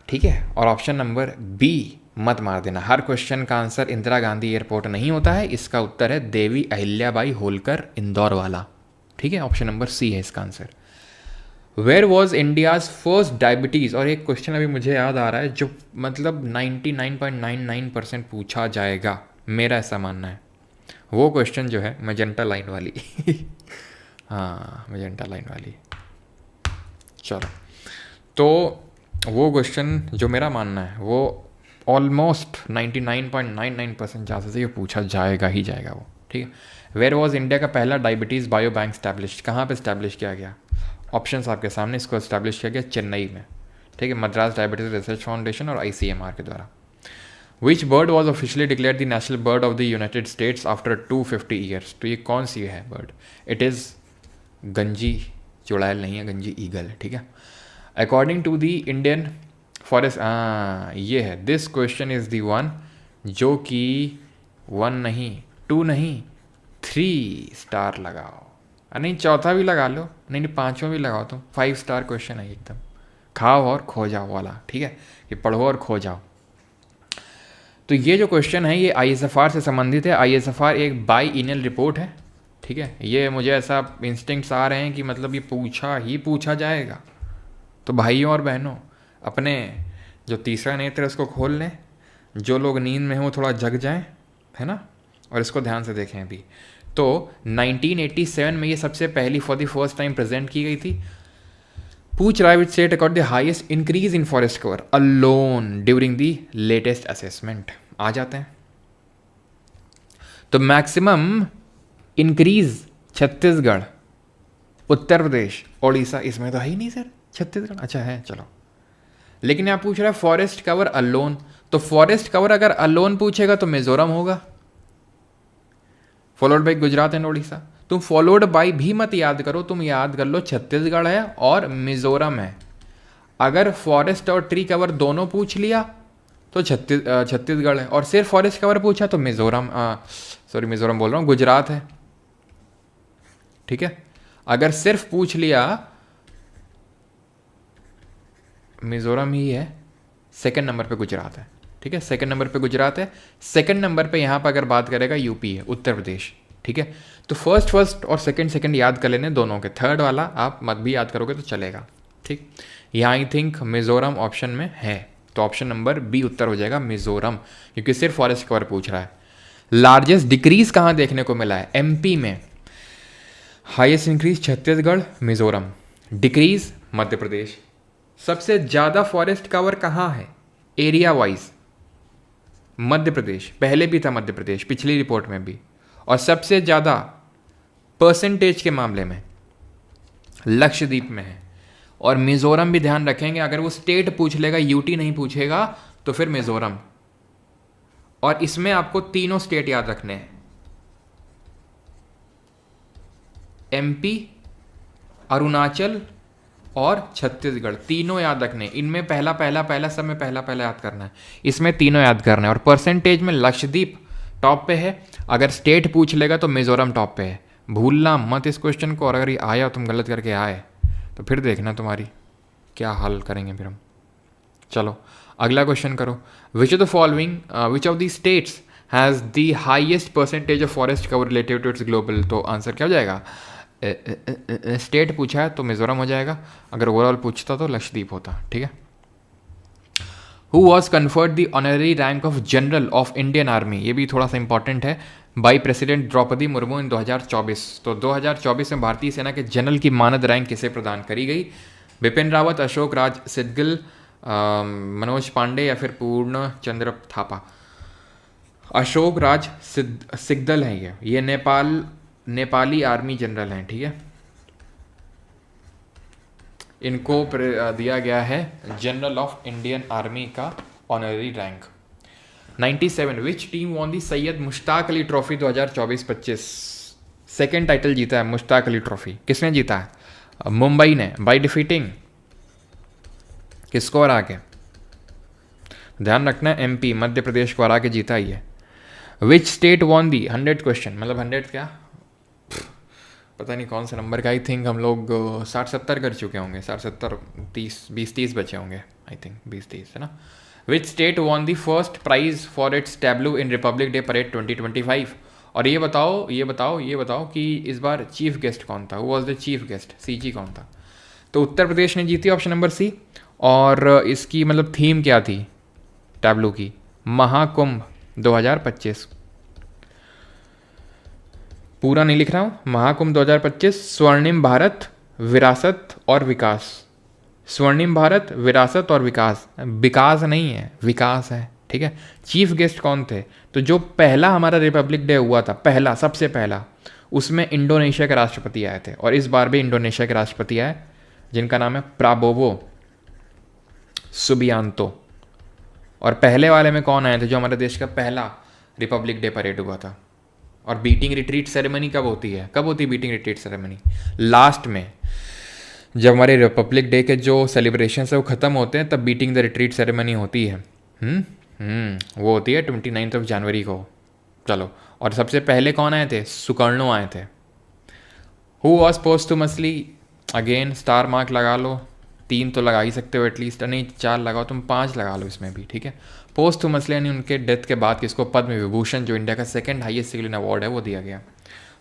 ठीक है, और ऑप्शन नंबर B मत मार देना। हर क्वेश्चन का आंसर इंदिरा गांधी एयरपोर्ट नहीं होता है, इसका उत्तर है देवी अहिल्याबाई होलकर इंदौर वाला, ठीक है, ऑप्शन नंबर C है इसका आंसर। Where was India's first diabetes? और एक क्वेश्चन अभी मुझे याद आ रहा है जो मतलब 99.99% पूछा जाएगा, मेरा ऐसा मानना है। वो क्वेश्चन जो है मैजेंटा लाइन वाली हाँ मैजेंटा लाइन वाली, चलो, तो वो क्वेश्चन जो मेरा मानना है वो ऑलमोस्ट 99.99% चांसेस से ये पूछा जाएगा ही जाएगा वो, ठीक है। वेयर वॉज इंडिया का पहला डायबिटीज़ बायो बैंक स्टैब्लिश? कहाँ पे स्टैब्लिश किया गया? ऑप्शंस आपके सामने, इसको एस्टैब्लिश किया गया चेन्नई में, ठीक है, मद्रास डायबिटीज रिसर्च फाउंडेशन और ICMR के द्वारा। Which bird was officially declare the national bird of the united states after 250 years? तो ये कौन सी है बर्ड? इट इज़ गंजी चुड़ैल नहीं है, गंजी ईगल है, ठीक है। According to the Indian forest, ये है, this question is the one जो कि 1 नहीं 2 नहीं 3 स्टार लगाओ, नहीं चौथा भी लगा लो, नहीं 5वां भी लगाओ, तुम 5 स्टार क्वेश्चन है एकदम, खाओ और खो जाओ वाला, ठीक है, ये पढ़ो और खो जाओ। तो ये जो क्वेश्चन है ये ISFR से संबंधित है। ISFR एक बाई इनल रिपोर्ट है, ठीक है, ये मुझे ऐसा इंस्टिंक्ट्स आ रहे हैं कि मतलब ये पूछा ही पूछा जाएगा। तो भाइयों और बहनों, अपने जो तीसरा नेत्र है उसको खोल लें, जो लोग नींद में हैं वो थोड़ा जग जाएं, है ना, और इसको ध्यान से देखें अभी। तो 1987 में ये सबसे पहली for the first time present की गई थी। पूछ रहा है which state accord the highest increase in forest cover alone during the latest assessment. आ जाते हैं। तो मैक्सिमम इंक्रीज छत्तीसगढ़, उत्तर प्रदेश, ओडिशा, इसमें तो है ही नहीं सर छत्तीसगढ़। अच्छा है, चलो। लेकिन यहाँ पूछ रहा है फॉरेस्ट कवर अलोन, तो फॉरेस्ट कवर अगर अलोन पूछेगा तो मिजोरम होगा, followed by Gujarat and Odisha. तुम फॉलोड बाई भी मत याद करो, तुम याद कर लो छत्तीसगढ़ है और मिजोरम है। अगर फॉरेस्ट और ट्री कवर दोनों पूछ लिया तो छत्तीसगढ़ है, और सिर्फ फॉरेस्ट कवर पूछा तो मिजोरम, मिजोरम बोल रहा हूँ, गुजरात है। ठीक है, अगर सिर्फ पूछ लिया मिजोरम ही है, सेकंड नंबर पे गुजरात है। ठीक है, सेकंड नंबर पे गुजरात है, सेकंड नंबर पे यहाँ पर अगर बात करेगा यूपी है, उत्तर प्रदेश। ठीक है, तो फर्स्ट और सेकंड याद कर लेने दोनों के, थर्ड वाला आप मत भी याद करोगे तो चलेगा। ठीक, यहाँ आई थिंक मिजोरम ऑप्शन में है, तो ऑप्शन नंबर बी उत्तर हो जाएगा मिजोरम, क्योंकि सिर्फ फॉरेस्ट कवर पूछ रहा है। लार्जेस्ट डिक्रीज कहाँ देखने को मिला है? एमपी में। Highest increase Chhattisgarh, Mizoram. Decrease Madhya Pradesh. सबसे ज़्यादा फॉरेस्ट कवर कहाँ है एरिया वाइज? मध्य प्रदेश, पहले भी था मध्य प्रदेश, पिछली रिपोर्ट में भी। और सबसे ज़्यादा परसेंटेज के मामले में लक्षद्वीप में है। और मिजोरम भी ध्यान रखेंगे, अगर वो स्टेट पूछ लेगा, यूटी नहीं पूछेगा, तो फिर मिजोरम। और इसमें आपको तीनों स्टेट याद रखने हैं, एमपी, अरुणाचल और छत्तीसगढ़, तीनों याद रखने। इनमें पहला सब में पहला याद करना है, इसमें तीनों याद करना है। और परसेंटेज में लक्षद्वीप टॉप पे है, अगर स्टेट पूछ लेगा तो मिजोरम टॉप पे है। भूलना मत इस क्वेश्चन को, और अगर ये आया तुम गलत करके आए तो फिर देखना तुम्हारी क्या हल करेंगे फिर हम। चलो अगला क्वेश्चन करो। Which of the following, which of the states has the highest percentage of forest cover relative to its global? तो आंसर क्या हो जाएगा? स्टेट पूछा है तो मिजोरम हो जाएगा, अगर ओवरऑल पूछता तो लक्षद्वीप होता। ठीक है। Who was conferred the honorary rank of general of Indian army? ये भी थोड़ा सा इंपॉर्टेंट है, बाई प्रेसिडेंट द्रौपदी मुर्मू इन 2024। तो 2024 में भारतीय सेना के जनरल की मानद रैंक किसे प्रदान करी गई? बिपिन रावत, अशोक राज सिद्धल, मनोज पांडे या फिर पूर्ण चंद्र थापा? अशोक राज सिद्धल है ये नेपाली आर्मी जनरल हैं। ठीक है, इनको दिया गया है जनरल ऑफ इंडियन आर्मी का honorary rank. 97 which team won the Syed Mushtaq Ali trophy 2024-25? Second title जीता है मुश्ताक अली ट्रॉफी। किसने जीता है? मुंबई ने, बाय डिफीटिंग किसको हरा के? ध्यान रखना, एमपी, मध्य प्रदेश को हरा के जीता ही है। Which state won the 100 question, मतलब 100 क्या, पता नहीं कौन सा नंबर का, आई थिंक हम लोग 60-70 कर चुके होंगे, 60-70, 20-30 बचे होंगे, आई थिंक 20-30 है ना। Which state won the first prize for its tableau in Republic Day parade 2025? और ये बताओ कि इस बार चीफ गेस्ट कौन था? वो was the chief guest, CG कौन था? तो उत्तर प्रदेश ने जीती, ऑप्शन नंबर सी। और इसकी मतलब थीम क्या थी टैब्लू की? महाकुंभ 2025। पूरा नहीं लिख रहा हूँ, महाकुंभ 2025, स्वर्णिम भारत, विरासत और विकास। स्वर्णिम भारत, विरासत और विकास, विकास नहीं है, विकास है। ठीक है। चीफ गेस्ट कौन थे? तो जो पहला हमारा रिपब्लिक डे हुआ था, पहला, सबसे पहला, उसमें इंडोनेशिया के राष्ट्रपति आए थे, और इस बार भी इंडोनेशिया के राष्ट्रपति आए, जिनका नाम है प्राबोवो सुबियांतो। और पहले वाले में कौन आए थे? जो हमारे देश का पहला रिपब्लिक डे परेड हुआ था। और बीटिंग रिट्रीट सेरेमनी कब होती है? बीटिंग रिट्रीट सेरेमनी लास्ट में, जब हमारे रिपब्लिक डे के जो सेलिब्रेशन है वो ख़त्म होते हैं, तब बीटिंग द रिट्रीट सेरेमनी होती है। वो होती है 29 जनवरी को। चलो, और सबसे पहले कौन आए थे? सुकर्णो आए थे। Who was posthumously, again star mark लगा लो, 3 तो लगा ही सकते हो एटलीस्ट, नहीं 4 लगाओ, तुम 5 लगा लो इसमें भी। ठीक है। पोस्टुमसली यानी उनके डेथ के बाद किसको पद्म विभूषण, जो इंडिया का सेकंड हाईएस्ट सिविलियन अवार्ड है, वो दिया गया।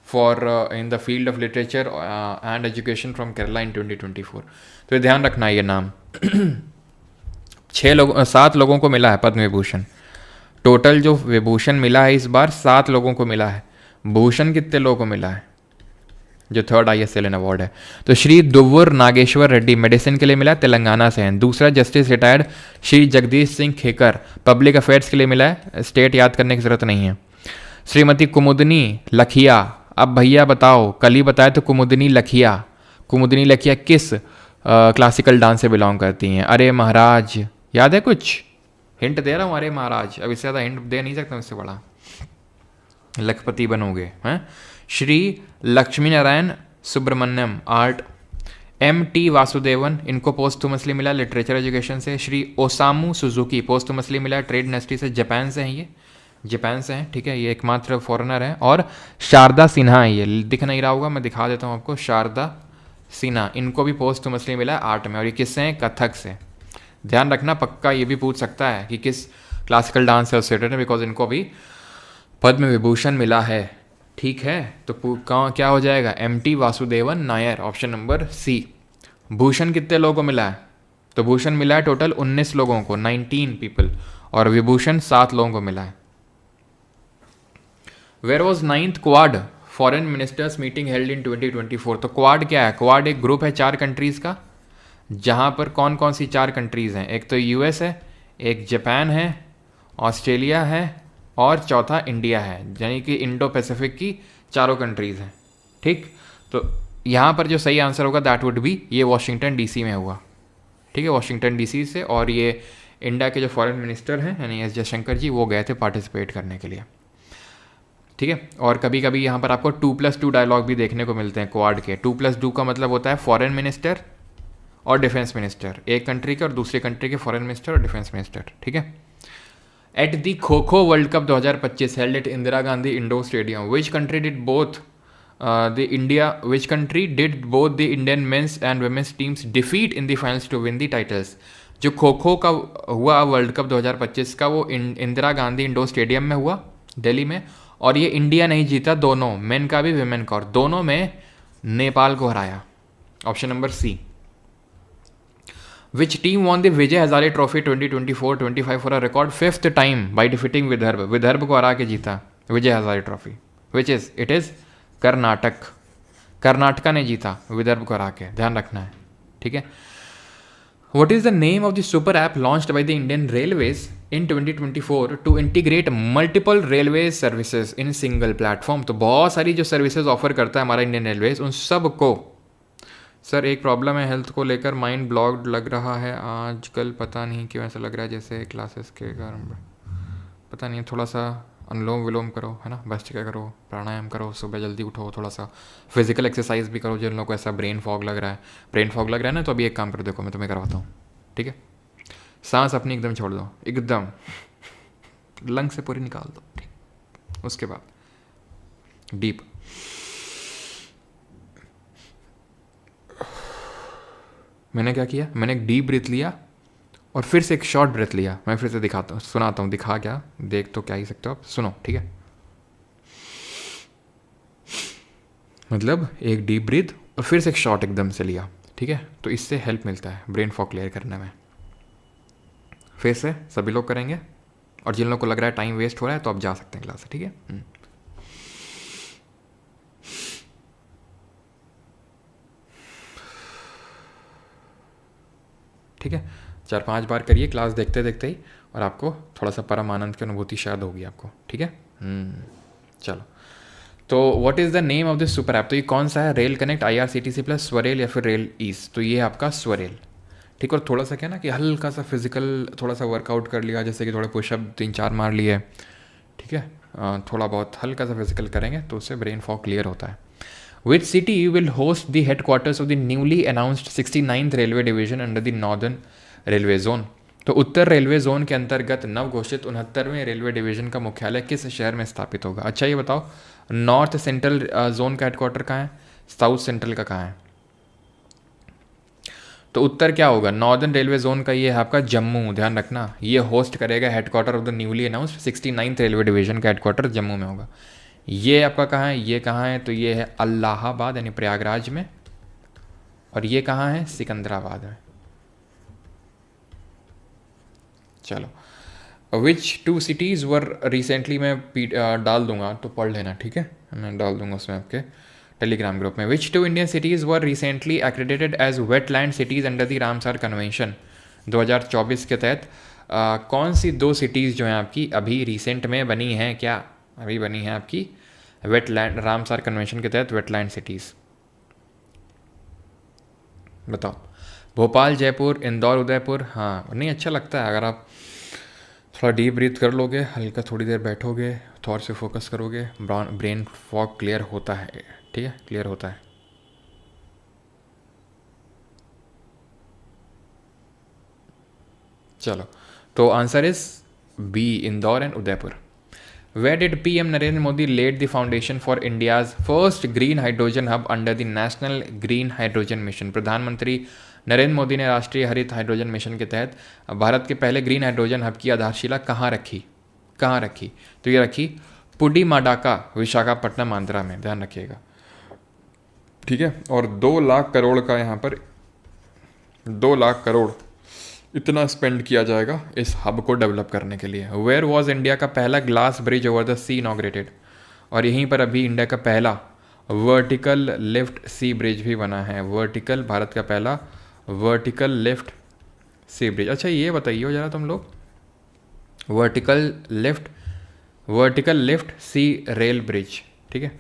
For in the field of literature and education from Kerala in 2024। तो ये ध्यान रखना है ये नाम। 7 लोगों को मिला है पद्म विभूषण। टोटल जो विभूषण मिला है इस बार 7 लोगों को मिला है। भूषण कितने लोगों को मिला है? जो थर्ड ISLN अवार्ड है। तो श्री दुव्वुर नागेश्वर रेड्डी मेडिसिन के लिए मिला, तेलंगाना से हैं। दूसरा justice retired Shri Jagdish Singh Khehar, public affairs के लिए मिला है, स्टेट याद करने की जरूरत नहीं है। श्रीमती कुमुदनी लखिया, अब भैया बताओ, कल ही बताया तो कुमुदनी लखिया किस क्लासिकल डांस से बिलोंग करती हैं? अरे महाराज याद है कुछ? हिंट दे रहा हूँ, अरे महाराज, अब इससे ज़्यादा हिंट दे नहीं सकता इससे बड़ा, लखपति बनोगे हैं। श्री लक्ष्मी नारायण सुब्रमण्यम आर्ट, MT वासुदेवन, इनको पोस्टुमसली मिला लिटरेचर एजुकेशन से। श्री ओसामू सुजुकी पोस्टुमसली मिला ट्रेड यूनिवर्सिटी से, जापान से हैं, ये जापान से हैं, ठीक है, ये एकमात्र फॉरेनर है। और शारदा सिन्हा है, ये दिख नहीं रहा होगा, मैं दिखा देता हूँ आपको, शारदा सिन्हा, इनको भी पोस्टुमसली मिला आर्ट में। और ये किससे हैं? कथक से। ध्यान रखना, पक्का ये भी पूछ सकता है कि किस क्लासिकल डांस से एसोसिएटेड है, बिकॉज इनको भी पद्म विभूषण मिला है, ठीक है। तो क्या हो जाएगा? MT Vasudevan Nair, option number C। Bhushan कितने लोगों को मिला है? तो भूषण मिला है टोटल 19 लोगों को, 19 पीपल, और विभूषण 7 लोगों को मिला है। Where was 9th Quad foreign ministers meeting held in 2024? तो क्वाड क्या है? क्वाड एक ग्रुप है 4 कंट्रीज का, जहां पर कौन कौन सी 4 कंट्रीज हैं? एक तो US है, एक जापान है, ऑस्ट्रेलिया है, और चौथा इंडिया है, यानी कि इंडो पैसिफिक की 4 कंट्रीज हैं, ठीक। तो यहाँ पर जो सही आंसर होगा दैट वुड बी, ये वॉशिंगटन DC में हुआ, ठीक है, वॉशिंगटन DC से। और ये इंडिया के जो फॉरेन मिनिस्टर हैं यानी S जयशंकर जी, वो गए थे पार्टिसिपेट करने के लिए, ठीक है। और कभी कभी यहाँ पर आपको 2+2 डायलॉग भी देखने को मिलते हैं क्वाड के। 2+2 का मतलब होता है फॉरेन मिनिस्टर और डिफेंस मिनिस्टर, एक कंट्री के और दूसरे कंट्री के फॉरेन मिनिस्टर और डिफेंस मिनिस्टर, ठीक है। At the kho kho world cup 2025 held at Indira Gandhi indoor stadium, which country did both the Indian men's and women's teams defeat in the finals to win the titles? जो खो खो का हुआ world cup 2025 का, वो Indira Gandhi indoor stadium में हुआ दिल्ली में, और ये इंडिया नहीं जीता, दोनों, मेन का भी विमेन का, और दोनों में नेपाल को हराया, option number C। Which team won the Vijay Hazare Trophy 2024-25 for a record 5th time by defeating Vidarbh? Vidarbha को हरा के जीता Vijay Hazare trophy, which is it is Karnataka. Karnataka ने जीता विदर्भ को हरा के, ध्यान रखना है, ठीक है। What is the name of the super app launched by the Indian Railways in 2024 to integrate multiple railway services in single platform? तो बहुत सारी जो सर्विसेज ऑफर करता है हमारा इंडियन रेलवेज, उन सब को, सर एक प्रॉब्लम है हेल्थ को लेकर, माइंड ब्लॉक्ड लग रहा है आजकल, पता नहीं क्यों ऐसा लग रहा है, जैसे क्लासेस के कारण, पता नहीं, थोड़ा सा अनुलोम विलोम करो, है ना, भस्त्रिका करो, प्राणायाम करो, सुबह जल्दी उठो, थोड़ा सा फिजिकल एक्सरसाइज भी करो। जिन लोगों को ऐसा ब्रेन फॉग लग रहा है ना, तो अभी एक काम करो, देखो मैं तुम्हें करवाता हूँ, ठीक है। सांस अपनी एकदम छोड़ दो, एकदम लंग से पूरी निकाल दो, ठीक। उसके बाद डीप, मैंने क्या किया, मैंने एक डीप ब्रीथ लिया और फिर से एक शॉर्ट ब्रेथ लिया। मैं फिर से दिखाता हूँ, सुनाता हूँ, दिखा क्या, देख तो क्या ही सकते हो आप, सुनो, ठीक है। मतलब एक डीप ब्रीथ और फिर से एक शॉर्ट एकदम से लिया, ठीक है। तो इससे हेल्प मिलता है ब्रेन फॉग क्लियर करने में। फिर से सभी लोग करेंगे, और जिन लोगों को लग रहा है टाइम वेस्ट हो रहा है तो आप जा सकते हैं क्लास से, ठीक है। ठीक है, 4-5 बार करिए क्लास देखते देखते ही, और आपको थोड़ा सा परम आनंद की अनुभूति शायद होगी आपको, ठीक है। चलो, तो what is the name of this super app? तो ये कौन सा है? Rail connect, IRCTC plus, SwaRail या फिर रेल ईस्ट? तो ये आपका स्वरेल, ठीक। और थोड़ा सा क्या ना कि हल्का सा फिजिकल थोड़ा सा वर्कआउट कर लिया, जैसे कि थोड़े पुशअप 3-4 मार लिए, ठीक है, थोड़ा बहुत हल्का सा फिजिकल करेंगे तो उससे ब्रेन फॉग क्लियर होता है। Which city will host the headquarters of the newly announced 69th railway division under the northern railway zone? तो उत्तर रेलवे जोन के अंतर्गत नव घोषित 69वें रेलवे डिवीजन का मुख्यालय किस शहर में स्थापित होगा? अच्छा ये बताओ, नॉर्थ सेंट्रल जोन का हेडक्वार्टर कहाँ है, साउथ सेंट्रल का कहाँ है? तो उत्तर क्या होगा? नॉर्दर्न रेलवे जोन का ये है आपका जम्मू, ध्यान रखना, ये होस्ट करेगा headquarter of the newly announced 69th railway division का हेडक्वार्टर जम्मू में होगा। ये आपका कहाँ है, ये कहाँ है, तो ये है इलाहाबाद यानी प्रयागराज में, और ये कहाँ है, सिकंदराबाद में। चलो, विच टू सिटीज़ वर रिसेंटली, मैं डाल दूंगा तो पढ़ लेना, ठीक है, मैं डाल दूंगा उसमें आपके टेलीग्राम ग्रुप में। Which two Indian cities were recently accredited as wetland cities under the Ramsar convention 2024 के तहत कौन सी 2 सिटीज़ जो हैं आपकी अभी रिसेंट में बनी हैं, क्या अभी बनी हैं आपकी वेटलैंड रामसर कन्वेंशन के तहत वेटलैंड सिटीज़, बताओ। भोपाल, जयपुर, इंदौर, उदयपुर। हाँ नहीं, अच्छा लगता है अगर आप थोड़ा डीप ब्रीथ कर लोगे, हल्का थोड़ी देर बैठोगे, थॉट से फोकस करोगे, ब्रेन फॉग क्लियर होता है, ठीक है, क्लियर होता है। चलो, तो answer is B, Indore and Udaipur. Where did PM Narendra Modi laid the foundation for India's first green hydrogen hub under the National Green Hydrogen Mission? प्रधानमंत्री नरेंद्र मोदी ने राष्ट्रीय हरित हाइड्रोजन मिशन के तहत भारत के पहले ग्रीन हाइड्रोजन हब की आधारशिला कहाँ रखी, कहाँ रखी? तो ये रखी पुडीमाडाका, विशाखापट्टनम, आंध्रा में, ध्यान रखिएगा, ठीक है। और 2 लाख करोड़ का यहाँ पर 2 लाख करोड़ इतना स्पेंड किया जाएगा इस हब को डेवलप करने के लिए। वेयर वॉज इंडिया का पहला glass bridge over the sea inaugurated? और यहीं पर अभी इंडिया का पहला वर्टिकल लिफ्ट सी ब्रिज भी बना है। वर्टिकल, भारत का पहला वर्टिकल लिफ्ट सी ब्रिज। अच्छा ये बताइए ज़रा तुम लोग, वर्टिकल लिफ्ट सी रेल ब्रिज, ठीक है।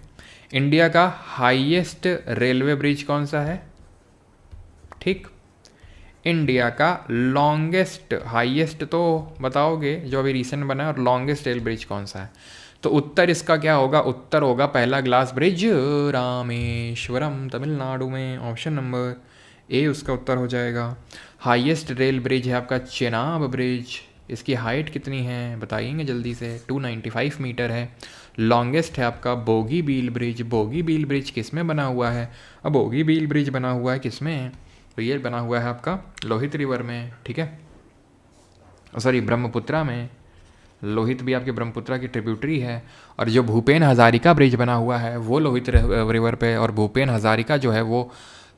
इंडिया का हाईएस्ट रेलवे ब्रिज कौन सा है? ठीक, इंडिया का लॉन्गेस्ट, हाईएस्ट तो बताओगे जो अभी रिसेंट बना है, और लॉन्गेस्ट रेल ब्रिज कौन सा है? तो उत्तर इसका क्या होगा? उत्तर होगा पहला ग्लास ब्रिज रामेश्वरम, तमिलनाडु में, ऑप्शन नंबर ए उसका उत्तर हो जाएगा। हाईएस्ट रेल ब्रिज है आपका चेनाब ब्रिज, इसकी हाइट कितनी है बताइएंगे जल्दी से? 295 मीटर है। लॉन्गेस्ट है आपका बोगी बील ब्रिज। बोगी बील ब्रिज किस में बना हुआ है? अब बोगी बील ब्रिज बना हुआ है किस में? तो ये बना हुआ है आपका लोहित रिवर में, ठीक है, सॉरी ब्रह्मपुत्रा में। लोहित भी आपके ब्रह्मपुत्रा की ट्रिब्यूटरी है। और जो भूपेन हजारिका ब्रिज बना हुआ है वो लोहित रिवर पे, और भूपेन हजारिका जो है वो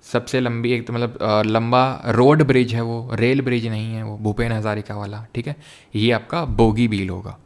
सबसे लंबी, एक मतलब लंबा रोड ब्रिज है, वो रेल ब्रिज नहीं है, वो भूपेन हजारिका वाला, ठीक है। ये आपका बोगी बील होगा,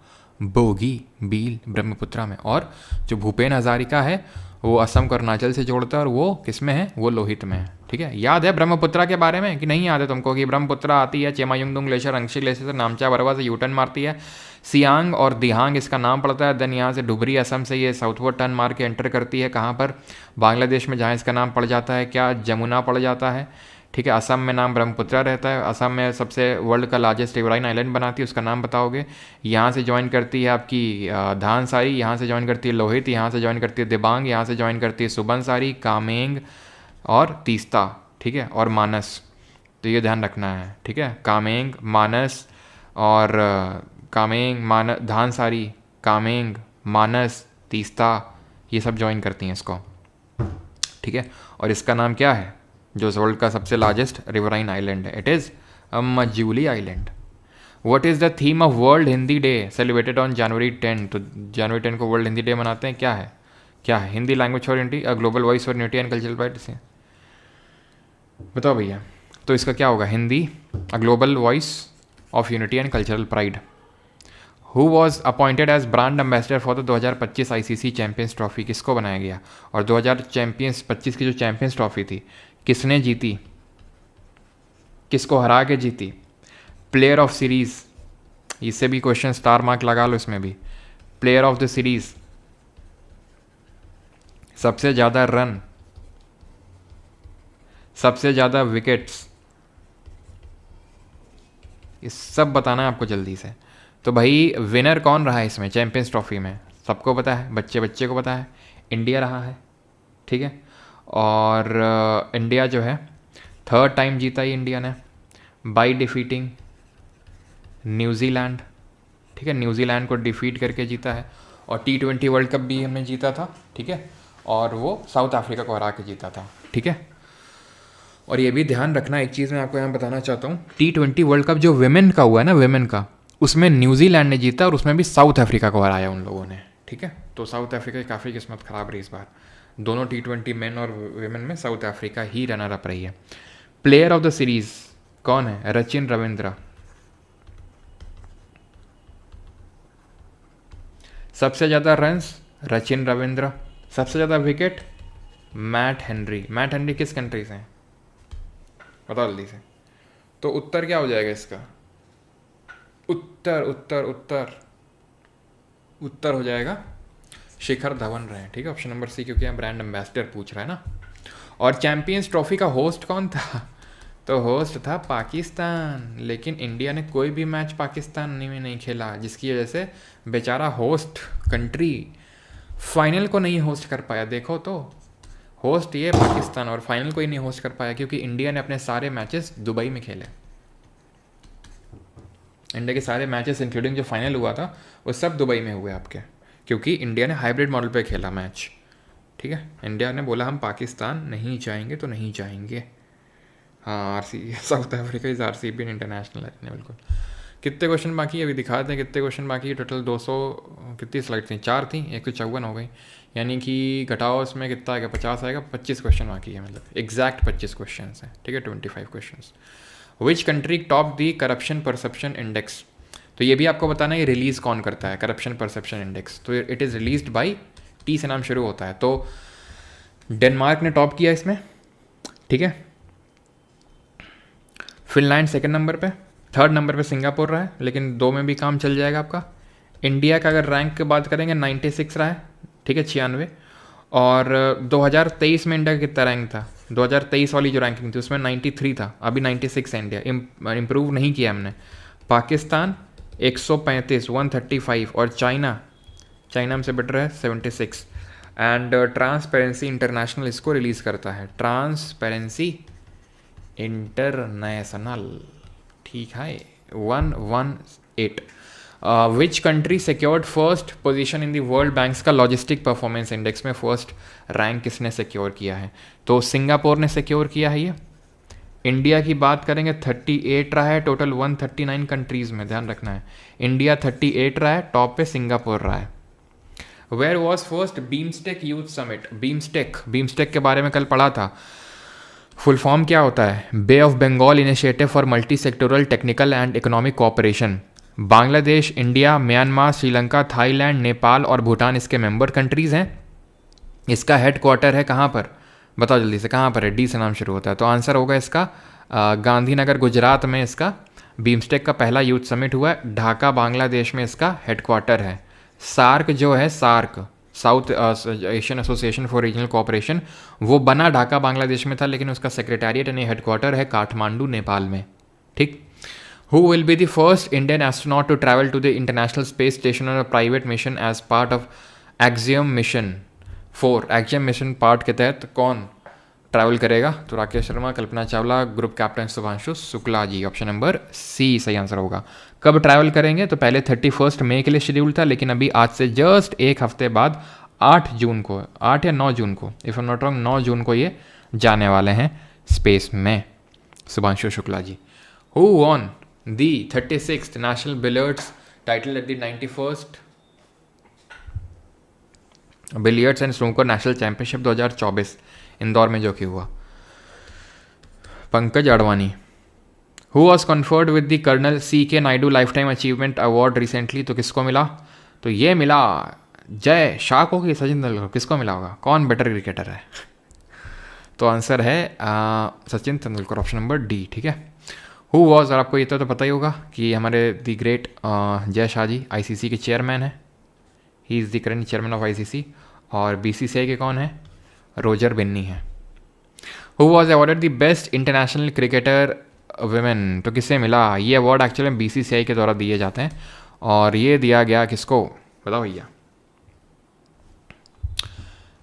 बोगी बील ब्रह्मपुत्रा में। और जो भूपेन हजारिका है वो असम को अरुणाचल से जोड़ता है, और वो किस में है? वो लोहित में है, ठीक है। याद है ब्रह्मपुत्रा के बारे में कि नहीं याद है तुमको? कि ब्रह्मपुत्रा आती है चेमायुंगदुंग ग्लेशियर, अंशी ग्लेशियर से नामचा बरवा से यूटर्न मारती है, सियांग और दिहांग इसका नाम पड़ता है। देन यहाँ से डुबरी असम से ये साउथवर्ड टर्न मार के एंटर करती है कहाँ पर? बांग्लादेश में, जहाँ इसका नाम पड़ जाता है क्या? जमुना पड़ जाता है, ठीक है। असम में नाम ब्रह्मपुत्रा रहता है। असम में सबसे वर्ल्ड का लार्जेस्ट रिवराइन आइलैंड बनाती है, उसका नाम बताओगे। यहाँ से ज्वाइन करती है आपकी धानसारी, यहाँ से ज्वाइन करती है लोहित, यहाँ से ज्वाइन करती है दिबांग, यहाँ से ज्वाइन करती है सुबनसारी, कामेंग और तीस्ता, ठीक है, और मानस। तो ये ध्यान रखना है, ठीक है। कामेंग, मानस और धानसारी, कामेंग, मानस, तीस्ता, ये सब ज्वाइन करती हैं इसको, ठीक है। और इसका नाम क्या है जो वर्ल्ड का सबसे लार्जेस्ट रिवराइन आइलैंड है? It is Majuli island. What is the theme of world Hindi day celebrated on January 10? तो जनवरी 10 को वर्ल्ड हिंदी डे मनाते हैं, क्या है? क्या है? Hindi language for unity, a global voice for unity and cultural pride से, बताओ भैया। तो इसका क्या होगा? Hindi, a global voice of unity and cultural pride. Who was appointed as brand ambassador for the 2025 ICC champions trophy? किसको बनाया गया? और 2025 की जो चैम्पियंस ट्रॉफी थी किसने जीती? किसको हरा के जीती? प्लेयर ऑफ सीरीज, इससे भी क्वेश्चन स्टार मार्क लगा लो इसमें भी। प्लेयर ऑफ द सीरीज, सबसे ज़्यादा रन, सबसे ज़्यादा विकेट्स, ये सब बताना है आपको जल्दी से। तो भाई विनर कौन रहा है इसमें चैम्पियंस ट्रॉफी में? सबको पता है, बच्चे बच्चे को पता है, इंडिया रहा है, ठीक है। और इंडिया जो है 3rd टाइम जीता ही इंडिया ने बाई डिफीटिंग न्यूजीलैंड, ठीक है। न्यूजीलैंड को डिफीट करके जीता है। और T20 वर्ल्ड कप भी हमने जीता था, ठीक है, और वो साउथ अफ्रीका को हरा के जीता था, ठीक है। और ये भी ध्यान रखना, एक चीज़ मैं आपको यहाँ बताना चाहता हूँ, T20 वर्ल्ड कप जो विमेन का हुआ है ना, विमेन का, उसमें न्यूजीलैंड ने जीता और उसमें भी साउथ अफ्रीका को हराया उन लोगों ने, ठीक है, तो साउथ अफ्रीका की काफ़ी किस्मत ख़राब रही इस बार। दोनों T20 मेन और वेमेन में साउथ अफ्रीका ही रनर अप रही है। प्लेयर ऑफ द सीरीज कौन है? सचिन रविंद्र। सबसे ज़्यादा रन्स सचिन रविंद्र, सबसे ज़्यादा wicket Matt Henry. Matt Henry किस कंट्री से हैं बताओ जल्दी से। तो उत्तर क्या हो जाएगा इसका? उत्तर उत्तर उत्तर उत्तर हो जाएगा शिखर धवन रहे, ठीक है, ऑप्शन नंबर सी, क्योंकि यहाँ ब्रांड एम्बेसडर पूछ रहा है ना। और चैंपियंस ट्रॉफी का होस्ट कौन था? तो होस्ट था पाकिस्तान, लेकिन इंडिया ने कोई भी मैच पाकिस्तान में नहीं खेला, जिसकी वजह से बेचारा होस्ट कंट्री फाइनल को नहीं होस्ट कर पाया। देखो तो होस्ट ये पाकिस्तान, और फाइनल को ही नहीं होस्ट कर पाया क्योंकि इंडिया ने अपने सारे मैचेस दुबई में खेले। इंडिया के सारे मैचेस इंक्लूडिंग जो फाइनल हुआ था वो सब दुबई में हुए आपके, क्योंकि इंडिया ने हाइब्रिड मॉडल पे खेला मैच, ठीक है। इंडिया ने बोला हम पाकिस्तान नहीं जाएंगे तो नहीं जाएंगे। हाँ RC south Africa is RCB international है बिल्कुल। कितने क्वेश्चन बाकी है अभी दिखाते हैं कितने क्वेश्चन बाकी है। टोटल 200 कितनी स्लाइड थी? 4 थी, 154 हो गई, यानी कि घटाओ उसमें कितना आएगा? 50 आएगा। 25 क्वेश्चन बाकी है, मतलब एग्जैक्ट 25 क्वेश्चन हैं, ठीक है, 25 question. Which country top the corruption perception index? तो ये भी आपको बताना है रिलीज़ कौन करता है करप्शन परसेप्शन इंडेक्स। तो it is released by T से नाम शुरू होता है। तो डेनमार्क ने टॉप किया इसमें, ठीक है। फिनलैंड सेकंड नंबर पे, थर्ड नंबर पे सिंगापुर रहा है, लेकिन 2 में भी काम चल जाएगा आपका। इंडिया का अगर रैंक की बात करेंगे 96 रहा है, ठीक है, 96। और 2023 में इंडिया का कितना रैंक था? 2023 वाली जो रैंकिंग थी उसमें 93 था, अभी 96 है इंडिया, इम्प्रूव नहीं किया हमने। पाकिस्तान 135 135, और चाइना हमसे बेटर है 76। एंड ट्रांसपेरेंसी इंटरनेशनल इसको रिलीज़ करता है, ट्रांसपेरेंसी इंटरनेशनल, ठीक है, 118। Which country secured first position in the world banks का लॉजिस्टिक परफॉर्मेंस इंडेक्स में फर्स्ट रैंक किसने सिक्योर किया है? तो सिंगापुर ने सिक्योर किया है ये। इंडिया की बात करेंगे 38 रहा है टोटल 139 कंट्रीज़ में, ध्यान रखना है। इंडिया 38 रहा है, टॉप पे सिंगापुर रहा है। Where was first BIMSTEC youth summit? BIMSTEC के बारे में कल पढ़ा था। फुल फॉर्म क्या होता है? Bay of Bengal initiative for multi sectoral technical and economic cooperation. Bangladesh, India, Myanmar, Sri Lanka, Thailand, Nepal और भूटान इसके मेंबर कंट्रीज़ हैं। इसका हेड क्वार्टर है कहाँ पर? बताओ जल्दी से, कहाँ पर है? D से नाम शुरू होता है। तो आंसर होगा इसका गांधीनगर गुजरात में इसका बीमस्टेक का पहला यूथ समिट हुआ है। ढाका बांग्लादेश में इसका हेड क्वार्टर है। सार्क जो है, SAARC South Asian Association for Regional Cooperation, वो बना ढाका बांग्लादेश में था, लेकिन उसका सेक्रेटेरिएट यानी हेडक्वार्टर है काठमांडू नेपाल में, ठीक। Who will be the first Indian astronaut to travel to the International Space Station on a private mission as part of Axiom Mission 4? Axiom Mission part के तहत कौन ट्रैवल करेगा? तो राकेश शर्मा, कल्पना चावला, ग्रुप कैप्टन शुभांशु शुक्ला जी, option number सी सही answer होगा। कब travel करेंगे? तो पहले 31 मई के लिए शेड्यूल था, लेकिन अभी आज से जस्ट एक हफ्ते बाद 8 जून को, 8 या 9 जून को, if I am not wrong, 9 June को ये जाने वाले हैं स्पेस में, Shubhanshu Shukla ji. Who won the 36th National Billiards title at the 91st Billiards and Snooker National Championship 2024 Indore में जो कि हुआ? Pankaj Advani. Who was conferred with the Colonel C.K. Naidu Lifetime Achievement Award recently? तो किसको मिला? तो ये मिला जय शाह को कि सचिन तेंदुलकर, किसको मिला होगा? कौन बेटर क्रिकेटर है? तो आंसर है Sachin Tendulkar, option number D, ठीक है। हु वॉज, और आपको ये तो पता ही होगा कि हमारे the great Jay Shah ji ICC के चेयरमैन है, he is the current chairman of ICC। और BCCI के कौन है? रोजर बिन्नी है। Who was awarded the best international cricketer women? तो किसे मिला ये अवार्ड? एक्चुअली BCCI के द्वारा दिए जाते हैं, और ये दिया गया किसको? बताओ भैया,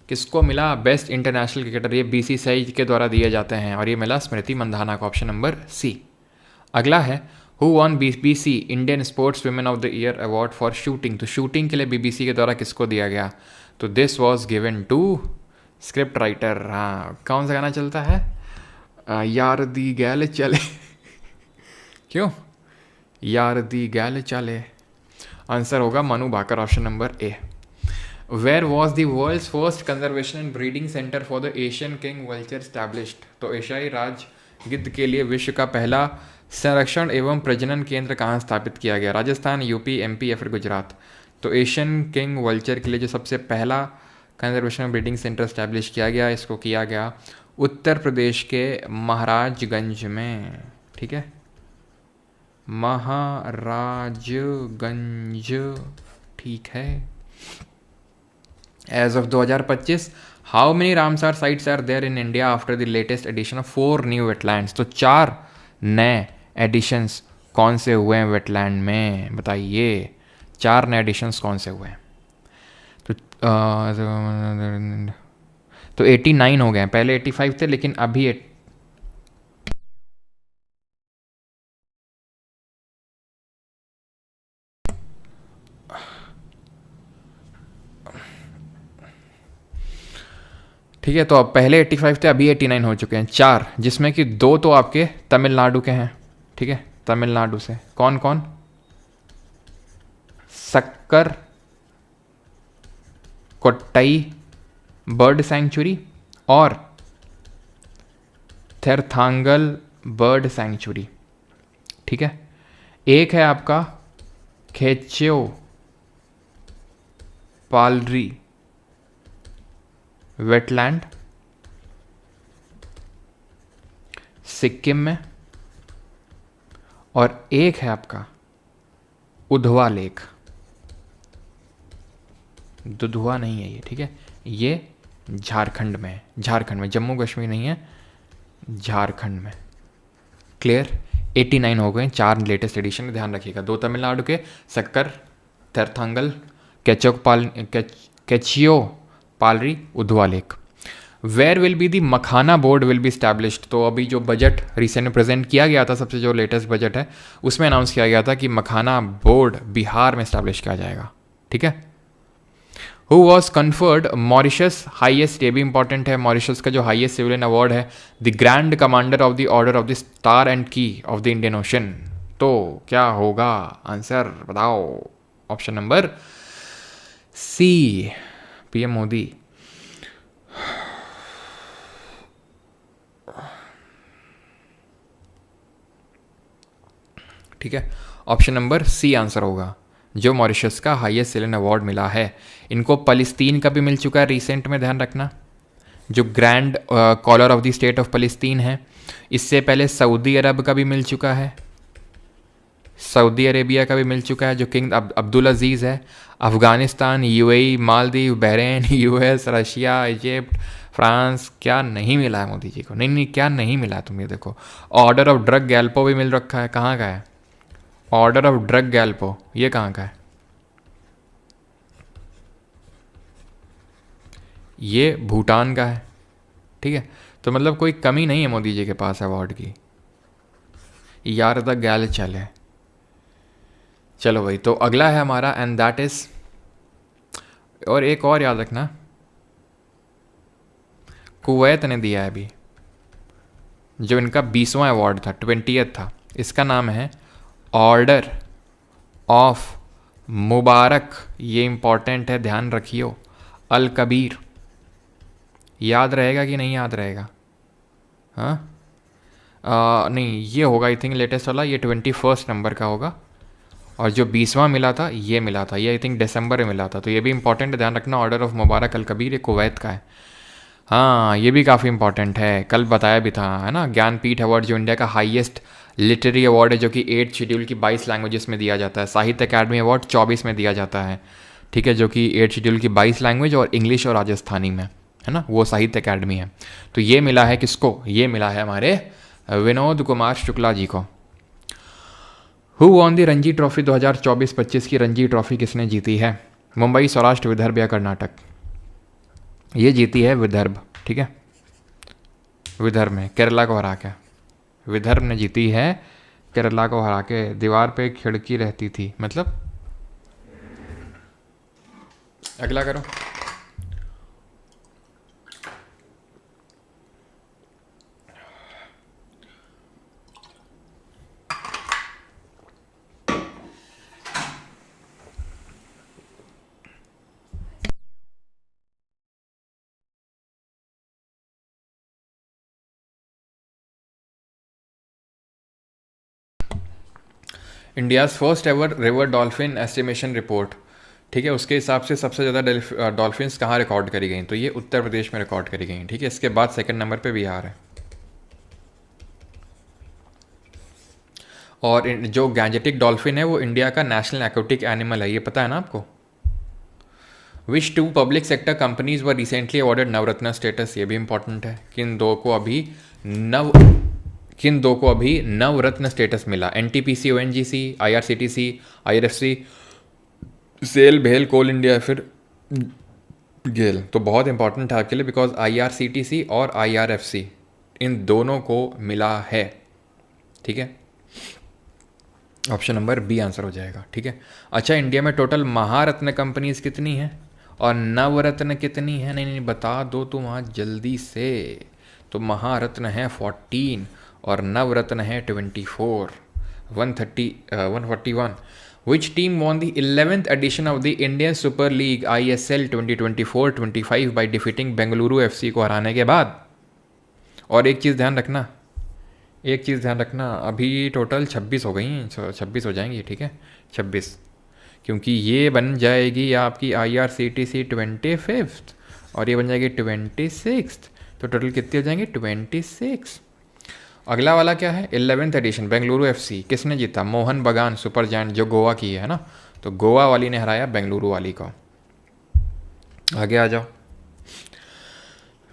किसको मिला बेस्ट इंटरनेशनल क्रिकेटर? ये BCCI के द्वारा दिए जाते हैं, और ये मिला स्मृति मंधाना को, ऑप्शन नंबर C। अगला है who won BBC Indian sports woman of the year award for shooting? तो शूटिंग के लिए BBC के द्वारा किसको दिया गया? तो this was given to script writer. हाँ, कौन सा गाना चलता है? यार दी गैल चले क्यों यार दी गैल चले? आंसर होगा Manu Bhaker, option number A। Where was the world's first conservation and breeding centre for the Asian king vulture established? तो एशियाई राज गिद्ध के लिए विश्व का पहला संरक्षण एवं प्रजनन केंद्र कहाँ स्थापित किया गया? राजस्थान, यूपी, एमपी या फिर गुजरात? तो एशियन किंग वल्चर के लिए जो सबसे पहला conservation and breeding centre establish किया गया, इसको किया गया उत्तर प्रदेश के महाराजगंज में। ठीक है, महाराजगंज। ठीक है। As of 2025, how many Ramsar sites are there in India after the latest edition of 4 new wetlands? तो 4 नए एडिशंस कौन से हुए हैं वेटलैंड में, बताइए। 4 नए एडिशंस कौन से हुए हैं? तो 89 हो गए हैं, पहले 85 थे लेकिन अभी ठीक है। तो अब पहले 85 थे, अभी 89 हो चुके हैं। 4, जिसमें कि 2 तो आपके तमिलनाडु के हैं। ठीक है, तमिलनाडु से कौन कौन? सक्कर कोट्टई बर्ड सैंक्चुरी और थेरथांगल बर्ड सैंक्चुरी। ठीक है। एक है आपका खेच्यो पालरी वेटलैंड सिक्किम में, और एक है आपका उधवा लेक। दुधवा नहीं है ये, ठीक है, ये झारखंड में है। झारखंड में, जम्मू कश्मीर नहीं है, झारखंड में। क्लियर? 89 हो गए, 4 लेटेस्ट एडिशन, ध्यान रखिएगा। 2 तमिलनाडु के, सक्कर, थेरथांगल, कैचियो पालरी, Udhwa lake. Where will be the makhana board will be established? तो अभी जो बजट रिसेंट में प्रेजेंट किया गया था, सबसे जो लेटेस्ट बजट है, उसमें अनाउंस किया गया था कि मखाना बोर्ड बिहार में स्टैब्लिश किया जाएगा। ठीक है। Who was conferred Mauritius highest? ये भी इंपॉर्टेंट है। मॉरिशस का जो हाइएस्ट सिविलियन अवार्ड है, the grand commander of the order of the star and key of the Indian Ocean. तो क्या होगा आंसर, बताओ। Option number C, PM Modi. ठीक है, ऑप्शन नंबर सी आंसर होगा, जो मॉरिशस का हाईएस्ट सिविलियन अवार्ड मिला है। इनको पलिस्तीन का भी मिल चुका है रिसेंट में, ध्यान रखना, जो grand collar of the state of Palestine है। इससे पहले सऊदी अरब का भी मिल चुका है, सऊदी अरेबिया का भी मिल चुका है, जो किंग अब्दुल अजीज़ है। Afghanistan, UAE, Maldives, Bahrain, US, Russia, Egypt, France. क्या नहीं मिला है मोदी जी को? नहीं, क्या नहीं मिला है, तुम ये देखो। ऑर्डर ऑफ ड्रग गैल्पो भी मिल रखा है। कहाँ का है ऑर्डर ऑफ ड्रग गैल्पो? ये कहाँ का है? ये भूटान का है। ठीक है, तो मतलब कोई कमी नहीं है मोदी जी के पास अवार्ड की। यार द गैल चले। चलो भाई, तो अगला है हमारा, एंड दैट इज, और एक और याद रखना, कुवैत ने दिया है अभी, जो इनका 20वां अवार्ड था, 20th था। इसका नाम है ऑर्डर ऑफ मुबारक। ये इंपॉर्टेंट है, ध्यान रखियो, अल कबीर। याद रहेगा कि नहीं याद रहेगा? हाँ, नहीं, ये होगा आई थिंक लेटेस्ट वाला, ये 21 नंबर का होगा। और जो 20वां मिला था, ये मिला था, ये आई थिंक दिसंबर में मिला था। तो ये भी इंपॉर्टेंट है, ध्यान रखना। ऑर्डर ऑफ मुबारक अल कबीर, ये कुवैत का है। हाँ, ये भी काफ़ी इंपॉर्टेंट है, कल बताया भी था, है ना। ज्ञानपीठ अवार्ड जो इंडिया का हाईएस्ट लिटरेरी अवार्ड है, जो कि 8 शेड्यूल की 22 लैंग्वेजेस में दिया जाता है। साहित्य अकादमी अवार्ड 24 में दिया जाता है। ठीक है, जो कि 8 शेड्यूल की 22 लैंग्वेज और इंग्लिश और राजस्थानी में, है ना, वो साहित्य अकादमी है। तो ये मिला है किसको? ये मिला है हमारे विनोद कुमार शुक्ला जी को। Who won the Ranji trophy? 2024-25 की रणजी ट्रॉफी किसने जीती है? मुंबई, सौराष्ट्र, विदर्भ या कर्नाटक? ये जीती है विदर्भ। ठीक है, विदर्भ में, केरला को हरा के विदर्भ ने जीती है, केरला को हरा के। दीवार पे खिड़की रहती थी, मतलब। अगला करो। India's first ever river dolphin estimation report, ठीक है, उसके हिसाब से सबसे ज़्यादा डॉल्फिन्स कहाँ रिकॉर्ड करी गई, तो ये उत्तर प्रदेश में रिकॉर्ड करी गई, ठीक है। इसके बाद सेकंड नंबर पे बिहार है। और जो गैंजेटिक डॉल्फिन है वो इंडिया का नेशनल एक्वेटिक एनिमल है, ये पता है ना आपको। Which two public sector companies were recently awarded Navratna status, ये भी इंपॉर्टेंट है। किन दो को अभी नवरत्न स्टेटस मिला, NTPC, ONGC, IRCTC, IRFC, SAIL, भेल, कोल इंडिया या फिर गेल। तो बहुत इंपॉर्टेंट है आपके लिए, बिकॉज आईआरसीटीसी और आईआरएफसी इन दोनों को मिला है, ठीक है। ऑप्शन नंबर बी आंसर हो जाएगा, ठीक है। अच्छा, इंडिया में टोटल महारत्न कंपनीज कितनी हैं और नवरत्न कितनी है? नहीं बता दो तुम आज जल्दी से। तो महारत्न है 14 और नवरत्न है 24, 141। Which team won the 11th edition of the Indian Super League ISL 2024-25 by defeating Bengaluru FC को हराने के बाद? और एक चीज़ ध्यान रखना, अभी टोटल 26 हो गई हैं, 26 हो जाएंगी, ठीक है, 26, क्योंकि ये बन जाएगी आपकी IRCTC 25 और ये बन जाएगी 26, तो टोटल कितने हो जाएंगे? 26। अगला वाला क्या है? 11th एडिशन बेंगलुरु FC किसने जीता? मोहन बगान सुपर जायंट, जो गोवा की है ना, तो गोवा वाली ने हराया बेंगलुरु वाली को। आगे आ जाओ।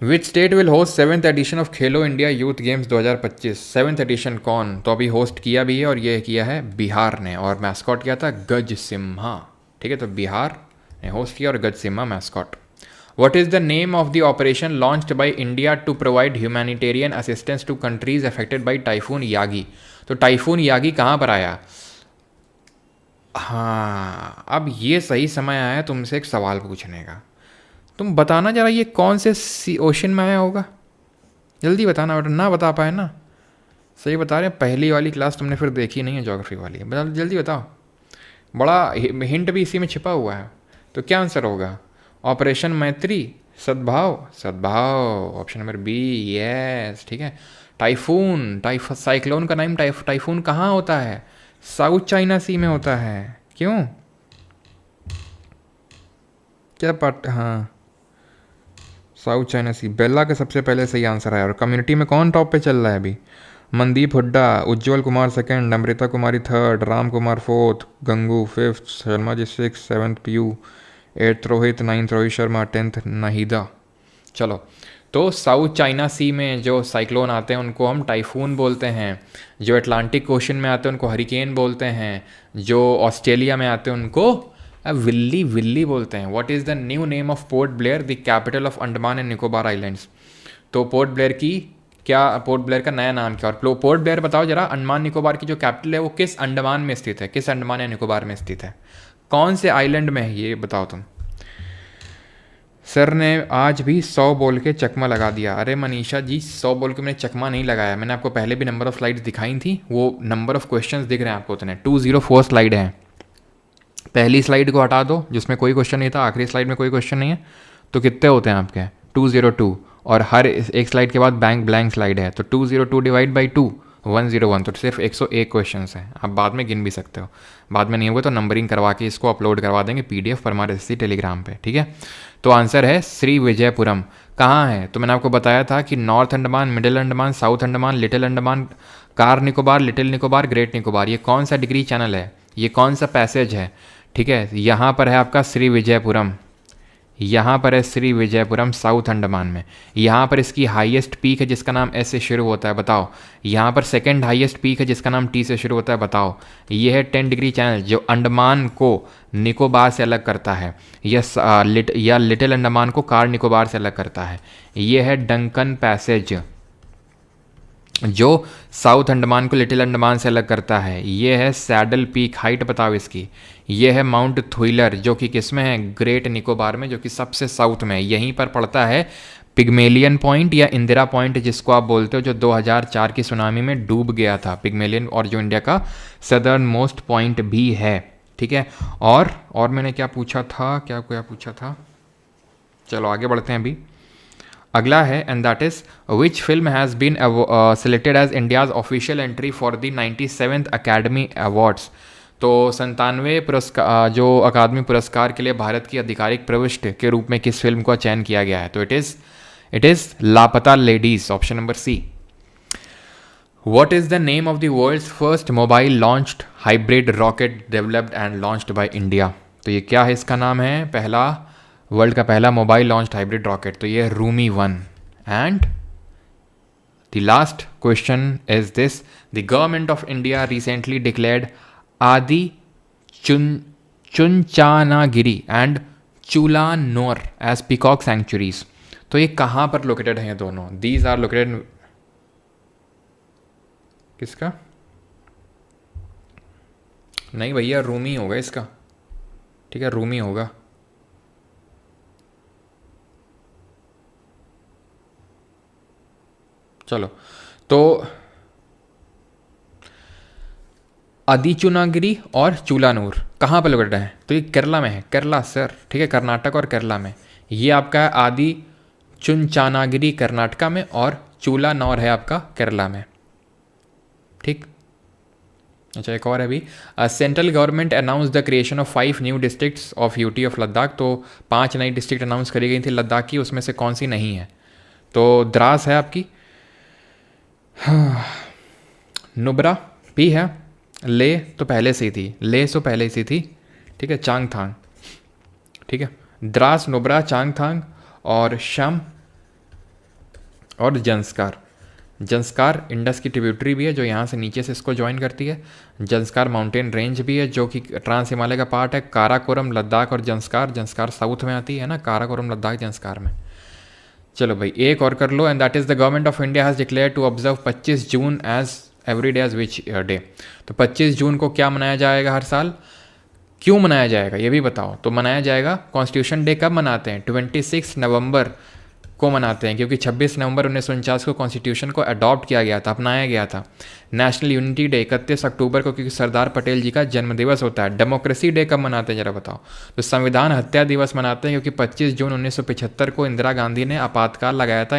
Which state will host 7th edition of Khelo India youth games 2025? 7th edition कौन? तो अभी होस्ट किया भी है और ये किया है बिहार ने, और मैस्कॉट किया था गज सिम्हा, ठीक है। तो बिहार ने होस्ट किया और गज Simha mascot. What is the name of the operation launched by India to provide humanitarian assistance to countries affected by Typhoon Yagi? तो टाइफून यागी कहाँ पर आया? हाँ, अब ये सही समय आया तुमसे एक सवाल पूछने का। तुम बताना जरा, ये कौन से ओशन में आया होगा? जल्दी बताना बेटा, ना बता पाए ना। सही बता रहे हैं, पहली वाली क्लास तुमने फिर देखी नहीं है, ज्योग्राफी वाली। जल्दी बताओ, बड़ा हिंट भी इसी में छिपा हुआ है। तो क्या आंसर होगा? ऑपरेशन मैत्री, सद्भाव, ऑप्शन नंबर बी, यस, ठीक है। टाइफून, साइक्लोन का नाम टाइफून कहाँ होता है? साउथ चाइना सी में होता है। क्यों? क्या पार्ट? हाँ, साउथ चाइना सी। बेला का सबसे पहले सही आंसर आया। और कम्युनिटी में कौन टॉप पे चल रहा है अभी? Mandeep Hooda, Ujjwal Kumar second, Amrita Kumari third, Ram Kumar fourth, Gangu fifth, Sharma ji 6, 7th Piyu, 8th Rohit, 9th Rohit Sharma, 10th Nahida. चलो, तो साउथ चाइना सी में जो साइक्लोन आते हैं उनको हम टाइफून बोलते हैं, जो अटलांटिक ओशन में आते हैं उनको हरिकेन बोलते हैं, जो ऑस्ट्रेलिया में आते हैं उनको विल्ली बोलते हैं। What is the new name of port Blair, the capital of Andaman and Nicobar islands? तो पोर्ट ब्लेयर का नया नाम क्या? और पोर्ट ब्लेयर बताओ जरा, अंडमान निकोबार की जो कैपिटल है वो किस अंडमान में स्थित है? किस अंडमान या निकोबार में स्थित है? कौन से आइलैंड में है ये बताओ तुम। सर ने आज भी 100 बोल के चकमा लगा दिया। अरे मनीषा जी, 100 बोल के मैंने चकमा नहीं लगाया, मैंने आपको पहले भी नंबर ऑफ स्लाइड्स दिखाई थी, वो नंबर ऑफ क्वेश्चंस दिख रहे हैं आपको उतने। 204 स्लाइड हैं। पहली स्लाइड को हटा दो जिसमें कोई क्वेश्चन नहीं था, आखिरी स्लाइड में कोई क्वेश्चन नहीं है, तो कितने होते हैं आपके? 202। और हर एक स्लाइड के बाद ब्लैंक स्लाइड है, तो 202 डिवाइड बाई 2, 101। तो सिर्फ 101 क्वेश्चन हैं। आप बाद में गिन भी सकते हो, बाद में नहीं होगा तो नंबरिंग करवा के इसको अपलोड करवा देंगे PDF पर हमारे इसी टेलीग्राम पे, ठीक है। तो आंसर है श्री विजयपुरम। कहाँ है? तो मैंने आपको बताया था कि north Andaman, middle Andaman, south Andaman, little Andaman, car Nicobar, little Nicobar, great Nicobar. ये कौन सा डिग्री चैनल है? ये कौन सा पैसेज है? ठीक है, यहाँ पर है आपका श्री विजयपुरम, यहाँ पर है श्री विजयपुरम साउथ अंडमान में। यहाँ पर इसकी हाईएस्ट पीक है जिसका नाम S से शुरू होता है, बताओ। यहाँ पर सेकंड हाईएस्ट पीक है जिसका नाम T से शुरू होता है, बताओ। ये है 10 डिग्री चैनल जो अंडमान को निकोबार से अलग करता है, या लिटिल अंडमान को कार निकोबार से अलग करता है। ये है डंकन पैसेज जो साउथ अंडमान को लिटिल अंडमान से अलग करता है। ये है सैडल पीक, हाइट बताओ इसकी। ये है माउंट थुइलर जो कि किस में है? ग्रेट निकोबार में, जो कि सबसे साउथ में है। यहीं पर पड़ता है पिग्मेलियन पॉइंट या इंदिरा पॉइंट जिसको आप बोलते हो, जो 2004 की सुनामी में डूब गया था, पिग्मेलियन, और जो इंडिया का सदर्न मोस्ट पॉइंट भी है, ठीक है। और मैंने क्या पूछा था, चलो आगे बढ़ते हैं अभी। अगला है, and that is which film has been selected as India's official entry for the 97th academy awards? तो 97 पुरस्कार जो अकादमी पुरस्कार के लिए भारत की आधिकारिक प्रविष्टि के रूप में किस फिल्म का चयन किया गया है? तो it is Laapataa ladies, option number C. What is the name of the world's first mobile launched hybrid rocket developed and launched by India? तो ये क्या है, इसका नाम है, पहला वर्ल्ड का पहला मोबाइल लॉन्च्ड हाइब्रिड रॉकेट, तो ये Rumi 1। And the last question is this, the government of India recently declared आदि चुनचानागिरी एंड चूलानोर एज पीकॉक सेंचुरीज। तो ये कहाँ पर लोकेटेड हैं ये दोनों? दीज आर लोकेटेड, किसका? नहीं भैया, रूमी होगा इसका, ठीक है, रूमी होगा। चलो, तो आदिचुनागिरी और चूलानूर कहाँ पर लोकेटेड है? तो ये केरला में है, केरला सर, ठीक है, कर्नाटक और केरला में। ये आपका है आदि चुनचानागिरी कर्नाटका में और चूलानौर है आपका केरला में, ठीक। अच्छा, एक और है अभी, central government announce the creation of 5 new districts of UT of Ladakh. तो 5 नई डिस्ट्रिक्ट अनाउंस करी गई थी लद्दाख की, उसमें से कौन सी नहीं है? तो द्रास है आपकी, नुब्रा भी है, ले तो पहले से ही थी, ले तो पहले से थी, ठीक है, चांगथांग, ठीक है, द्रास, नुब्रा, चांगथांग और शम और जंस्कार। जंस्कार इंडस की ट्रिब्यूटरी भी है जो यहाँ से नीचे से इसको ज्वाइन करती है। जंस्कार माउंटेन रेंज भी है जो कि ट्रांस हिमालय का पार्ट है। काराकोरम लद्दाख और जंस्कार, जंस्कार साउथ में आती है ना, काराकोरम लद्दाख जंस्कार में। चलो भाई, एक और कर लो, and that is the government of India has declare to observe 25 June as every day as which day. तो 25 जून को क्या मनाया जाएगा हर साल? क्यों मनाया जाएगा ये भी बताओ। तो मनाया जाएगा, कॉन्स्टिट्यूशन डे कब मनाते हैं? 26 नवंबर को मनाते हैं, क्योंकि 26 नवंबर 1949 को कॉन्स्टिट्यूशन को अडॉप्ट किया गया था, अपनाया गया था। नेशनल यूनिटी डे 31 अक्टूबर को, क्योंकि सरदार पटेल जी का जन्मदिवस होता है। डेमोक्रेसी डे कब मनाते हैं जरा बताओ? तो संविधान हत्या दिवस मनाते हैं, क्योंकि 25 जून 1975 को इंदिरा गांधी ने आपातकाल लगाया था,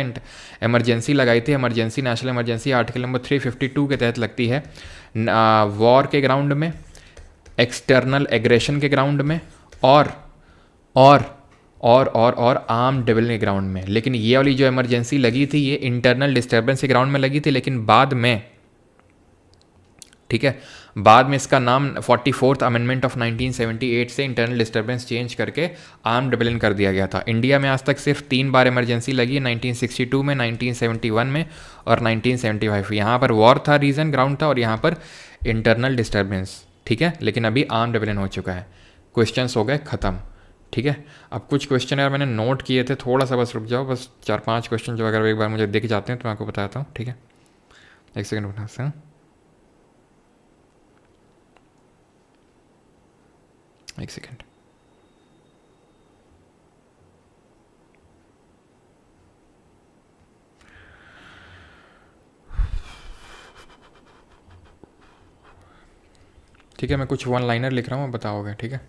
इमरजेंसी लगाई थी। Emergency, national emergency article number 352 के तहत लगती है, वॉर के ग्राउंड में, एक्सटर्नल एग्रेशन के ग्राउंड में और आर्म डेवल के ग्राउंड में। लेकिन ये वाली जो इमरजेंसी लगी थी ये इंटरनल डिस्टर्बेंस के ग्राउंड में लगी थी, लेकिन बाद में, ठीक है, बाद में इसका नाम 44th अमेंडमेंट ऑफ 1978 से इंटरनल डिस्टर्बेंस चेंज करके आर्म डेवलिंग कर दिया गया था। इंडिया में आज तक सिर्फ 3 बार इमरजेंसी लगी है, 1962 में, 1971 में और 1975। यहाँ पर वॉर था, रीजन ग्राउंड था, और यहाँ पर इंटरनल डिस्टर्बेंस, ठीक है। लेकिन अभी आर्म डेवलिंग हो चुका है। क्वेश्चंस हो गए ख़त्म, ठीक है। अब कुछ क्वेश्चन यार मैंने नोट किए थे, थोड़ा सा बस रुक जाओ, बस 4-5 क्वेश्चन जो अगर एक बार मुझे दिख जाते हैं तो मैं आपको बताता हूँ, ठीक है। एक सेकंड बता सकते हैं, एक सेकंड। ठीक है, मैं कुछ 1 लाइनर लिख रहा हूँ, बताओगे, ठीक है।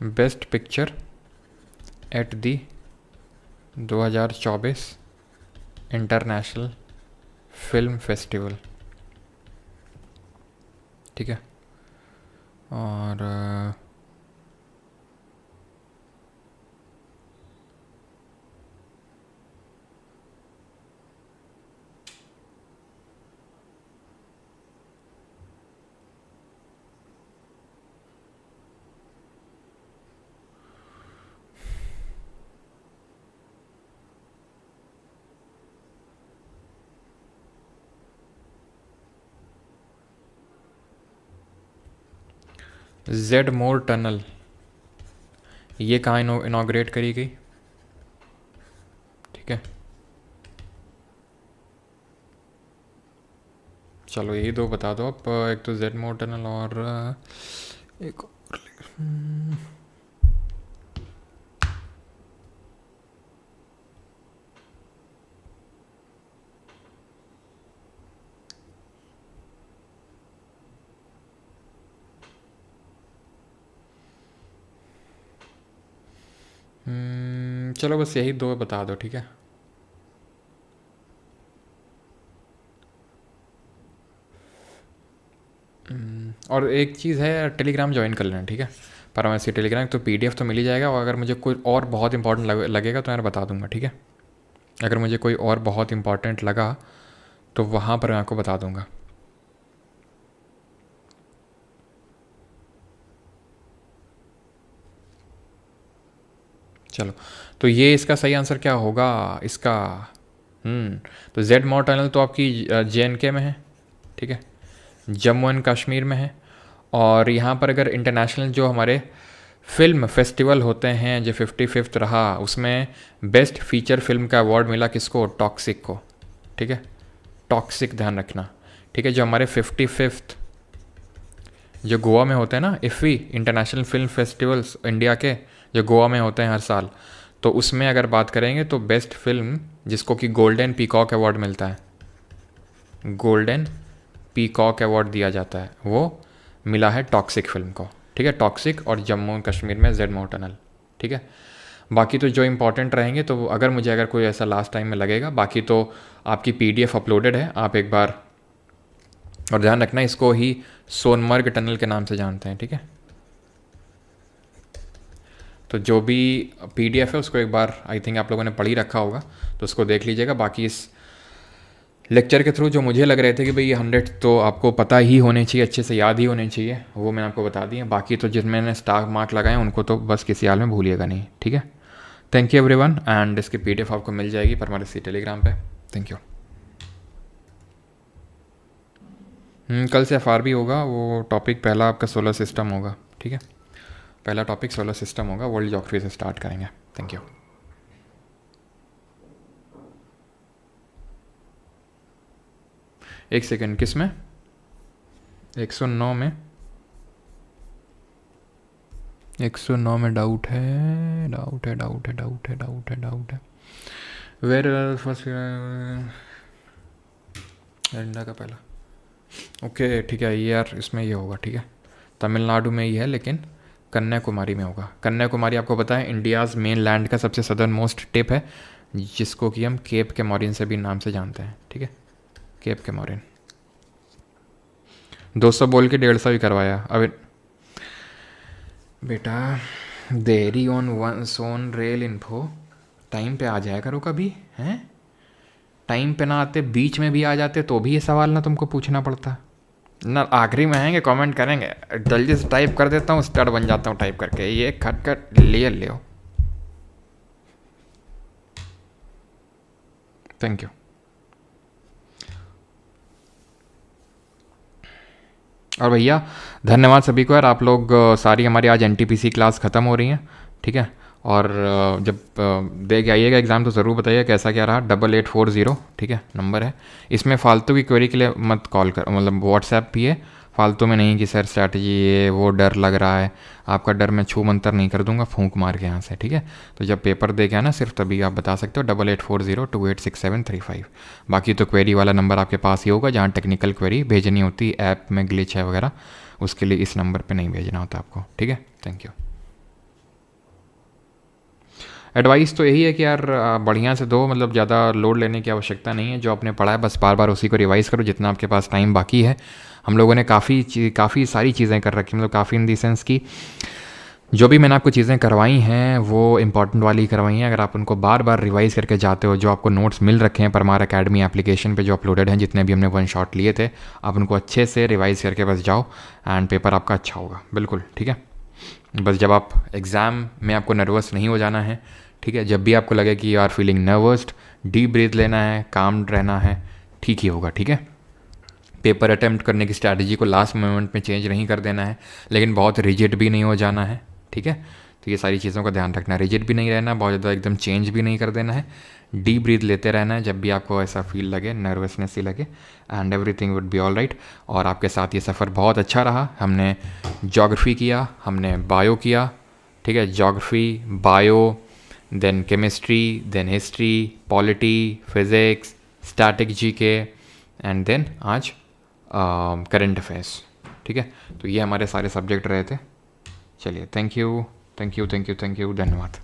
Best picture at the 2024 international film festival, ठीक है। और जेड मोर टनल, ये कहाँ इनॉग्रेट करी गई, ठीक है। चलो यही 2 बता दो आप, एक तो जेड मोर टनल और एक और चलो बस यही 2 बता दो, ठीक है। और एक चीज़ है, टेलीग्राम ज्वाइन कर लेना, ठीक है। परमानेंसी टेलीग्राम तो PDF तो मिल ही जाएगा, और अगर मुझे कोई और बहुत इंपॉर्टेंट लगेगा तो यार बता दूंगा, ठीक है। अगर मुझे कोई और बहुत इंपॉर्टेंट लगा तो वहाँ पर मैं आपको बता दूंगा। चलो, तो ये इसका सही आंसर क्या होगा इसका? तो जेड माउंट टनल तो आपकी JNK में है, ठीक है, जम्मू एंड कश्मीर में है। और यहाँ पर अगर इंटरनेशनल जो हमारे फिल्म फेस्टिवल होते हैं, जो 55th रहा, उसमें बेस्ट फीचर फिल्म का अवार्ड मिला किसको? टॉक्सिक को, ठीक है। टॉक्सिक ध्यान रखना, ठीक है। जो हमारे 55th जो गोवा में होते हैं ना, IFFI international film festivals India के, जो गोवा में होते हैं हर साल, तो उसमें अगर बात करेंगे तो बेस्ट फिल्म जिसको कि गोल्डन पीकॉक अवार्ड मिलता है, गोल्डन पीकॉक अवार्ड दिया जाता है, वो मिला है टॉक्सिक फिल्म को, ठीक है। टॉक्सिक और जम्मू एंड कश्मीर में जेड माउंट टनल, ठीक है। बाकी तो जो इंपॉर्टेंट रहेंगे तो अगर कोई ऐसा लास्ट टाइम में लगेगा, बाकी तो आपकी PDF अपलोडेड है, आप एक बार, और ध्यान रखना इसको ही सोनमर्ग टनल के नाम से जानते हैं, ठीक है। तो जो भी PDF है उसको एक बार आई थिंक आप लोगों ने पढ़ ही रखा होगा, तो उसको देख लीजिएगा। बाकी इस लेक्चर के थ्रू जो मुझे लग रहे थे कि भाई ये 100 तो आपको पता ही होने चाहिए, अच्छे से याद ही होने चाहिए, वो मैंने आपको बता दिया। बाकी तो जिसमें मैंने स्टार मार्क लगाए उनको तो बस किसी हाल में भूलिएगा नहीं, ठीक है। थैंक यू एवरीवन, एंड इसकी PDF आपको मिल जाएगी परमानेंसी टेलीग्राम पे। Thank you. कल से FRB होगा, वो टॉपिक पहला आपका सोलर सिस्टम होगा, ठीक है। पहला टॉपिक सोलर सिस्टम होगा, वर्ल्ड ज्योग्राफी से स्टार्ट करेंगे। Thank you. एक सेकेंड, किस में? 109 में, 109 में डाउट है, डाउट है, डाउट है, डाउट है, डाउट है, डाउट है। वेर फर्स्ट इंडिया का पहला, ओके ठीक है, ये यार इसमें ये होगा, ठीक है। तमिलनाडु में ही है, लेकिन कन्याकुमारी में होगा। कन्याकुमारी आपको पता है इंडियाज़ मेन लैंड का सबसे सदर्न मोस्ट टिप है, जिसको कि हम केप के मॉरिन से भी नाम से जानते हैं, ठीक है। केप के मॉरिन 200 बोल के 150 ही करवाया। अब बेटा देरी ऑन वन सोन रेल इन्फो, टाइम पे आ जाया करो कभी, हैं? टाइम पे ना आते, बीच में भी आ जाते तो भी ये सवाल ना तुमको पूछना पड़ता ना। आखिरी में आएंगे कमेंट करेंगे, जल्दी से टाइप कर देता हूँ, स्टार्ट बन जाता हूँ टाइप करके, ये खट खट ले हो। Thank you. और भैया धन्यवाद सभी को यार, आप लोग सारी हमारी आज NTPC क्लास ख़त्म हो रही हैं, ठीक है। और जब दे के आइएगा एग्ज़ाम तो ज़रूर बताइए कैसा क्या रहा। 8840, ठीक है, नंबर है। इसमें फालतू की क्वेरी के लिए मत कॉल कर, मतलब व्हाट्सएप भी है, फालतू में नहीं कि सर स्ट्रैटेजी ये वो डर लग रहा है। आपका डर मैं छू मंतर नहीं कर दूंगा फूंक मार के यहाँ से, ठीक है। तो जब पेपर दे के आना सिर्फ तभी आप बता सकते हो 8840286735। बाकी तो क्वेरी वाला नंबर आपके पास ही होगा, जहाँ टेक्निकल क्वेरी भेजनी होती, ऐप में ग्लिच है वगैरह, उसके लिए इस नंबर पर नहीं भेजना होता आपको, ठीक है। Thank you. एडवाइस तो यही है कि यार बढ़िया से दो, मतलब ज़्यादा लोड लेने की आवश्यकता नहीं है। जो आपने पढ़ा है बस बार बार उसी को रिवाइज़ करो जितना आपके पास टाइम बाकी है। हम लोगों ने काफ़ी सारी चीज़ें कर रखी, मतलब काफ़ी इन दी सेंस की जो भी मैंने आपको चीज़ें करवाई हैं वो इंपॉर्टेंट वाली करवाई हैं। अगर आप उनको बार बार रिवाइज़ करके जाते हो, जो आपको नोट्स मिल रखे हैं परमार अकेडमी एप्लीकेशन पे जो अपलोडेड हैं, जितने भी हमने वन शॉट लिए थे, आप उनको अच्छे से रिवाइज़ करके बस जाओ एंड पेपर आपका अच्छा होगा, बिल्कुल, ठीक है। बस जब आप एग्ज़ाम में आपको नर्वस नहीं हो जाना है, ठीक है। जब भी आपको लगे कि you are feeling nervoused, deep breath लेना है, काम रहना है, ठीक ही होगा, ठीक है। पेपर अटैम्प्ट करने की स्ट्रैटेजी को लास्ट मोमेंट में चेंज नहीं कर देना है, लेकिन बहुत रिजिड भी नहीं हो जाना है, ठीक है। तो ये सारी चीज़ों का ध्यान रखना है, रिजिड भी नहीं रहना, बहुत ज़्यादा एकदम चेंज भी नहीं कर देना है, डीप ब्रीथ लेते रहना है जब भी आपको ऐसा फील लगे, नर्वसनेस ही लगे, and everything would be all right. और आपके साथ ये सफ़र बहुत अच्छा रहा। हमने ज्योग्राफी किया, हमने बायो किया, ठीक है, geography, bio, then chemistry, then history, polity, physics, static GK, and then आज करंट अफेयर्स, ठीक है। तो ये हमारे सारे सब्जेक्ट रहे थे। चलिए, thank you, thank you, thank you, thank you, धन्यवाद।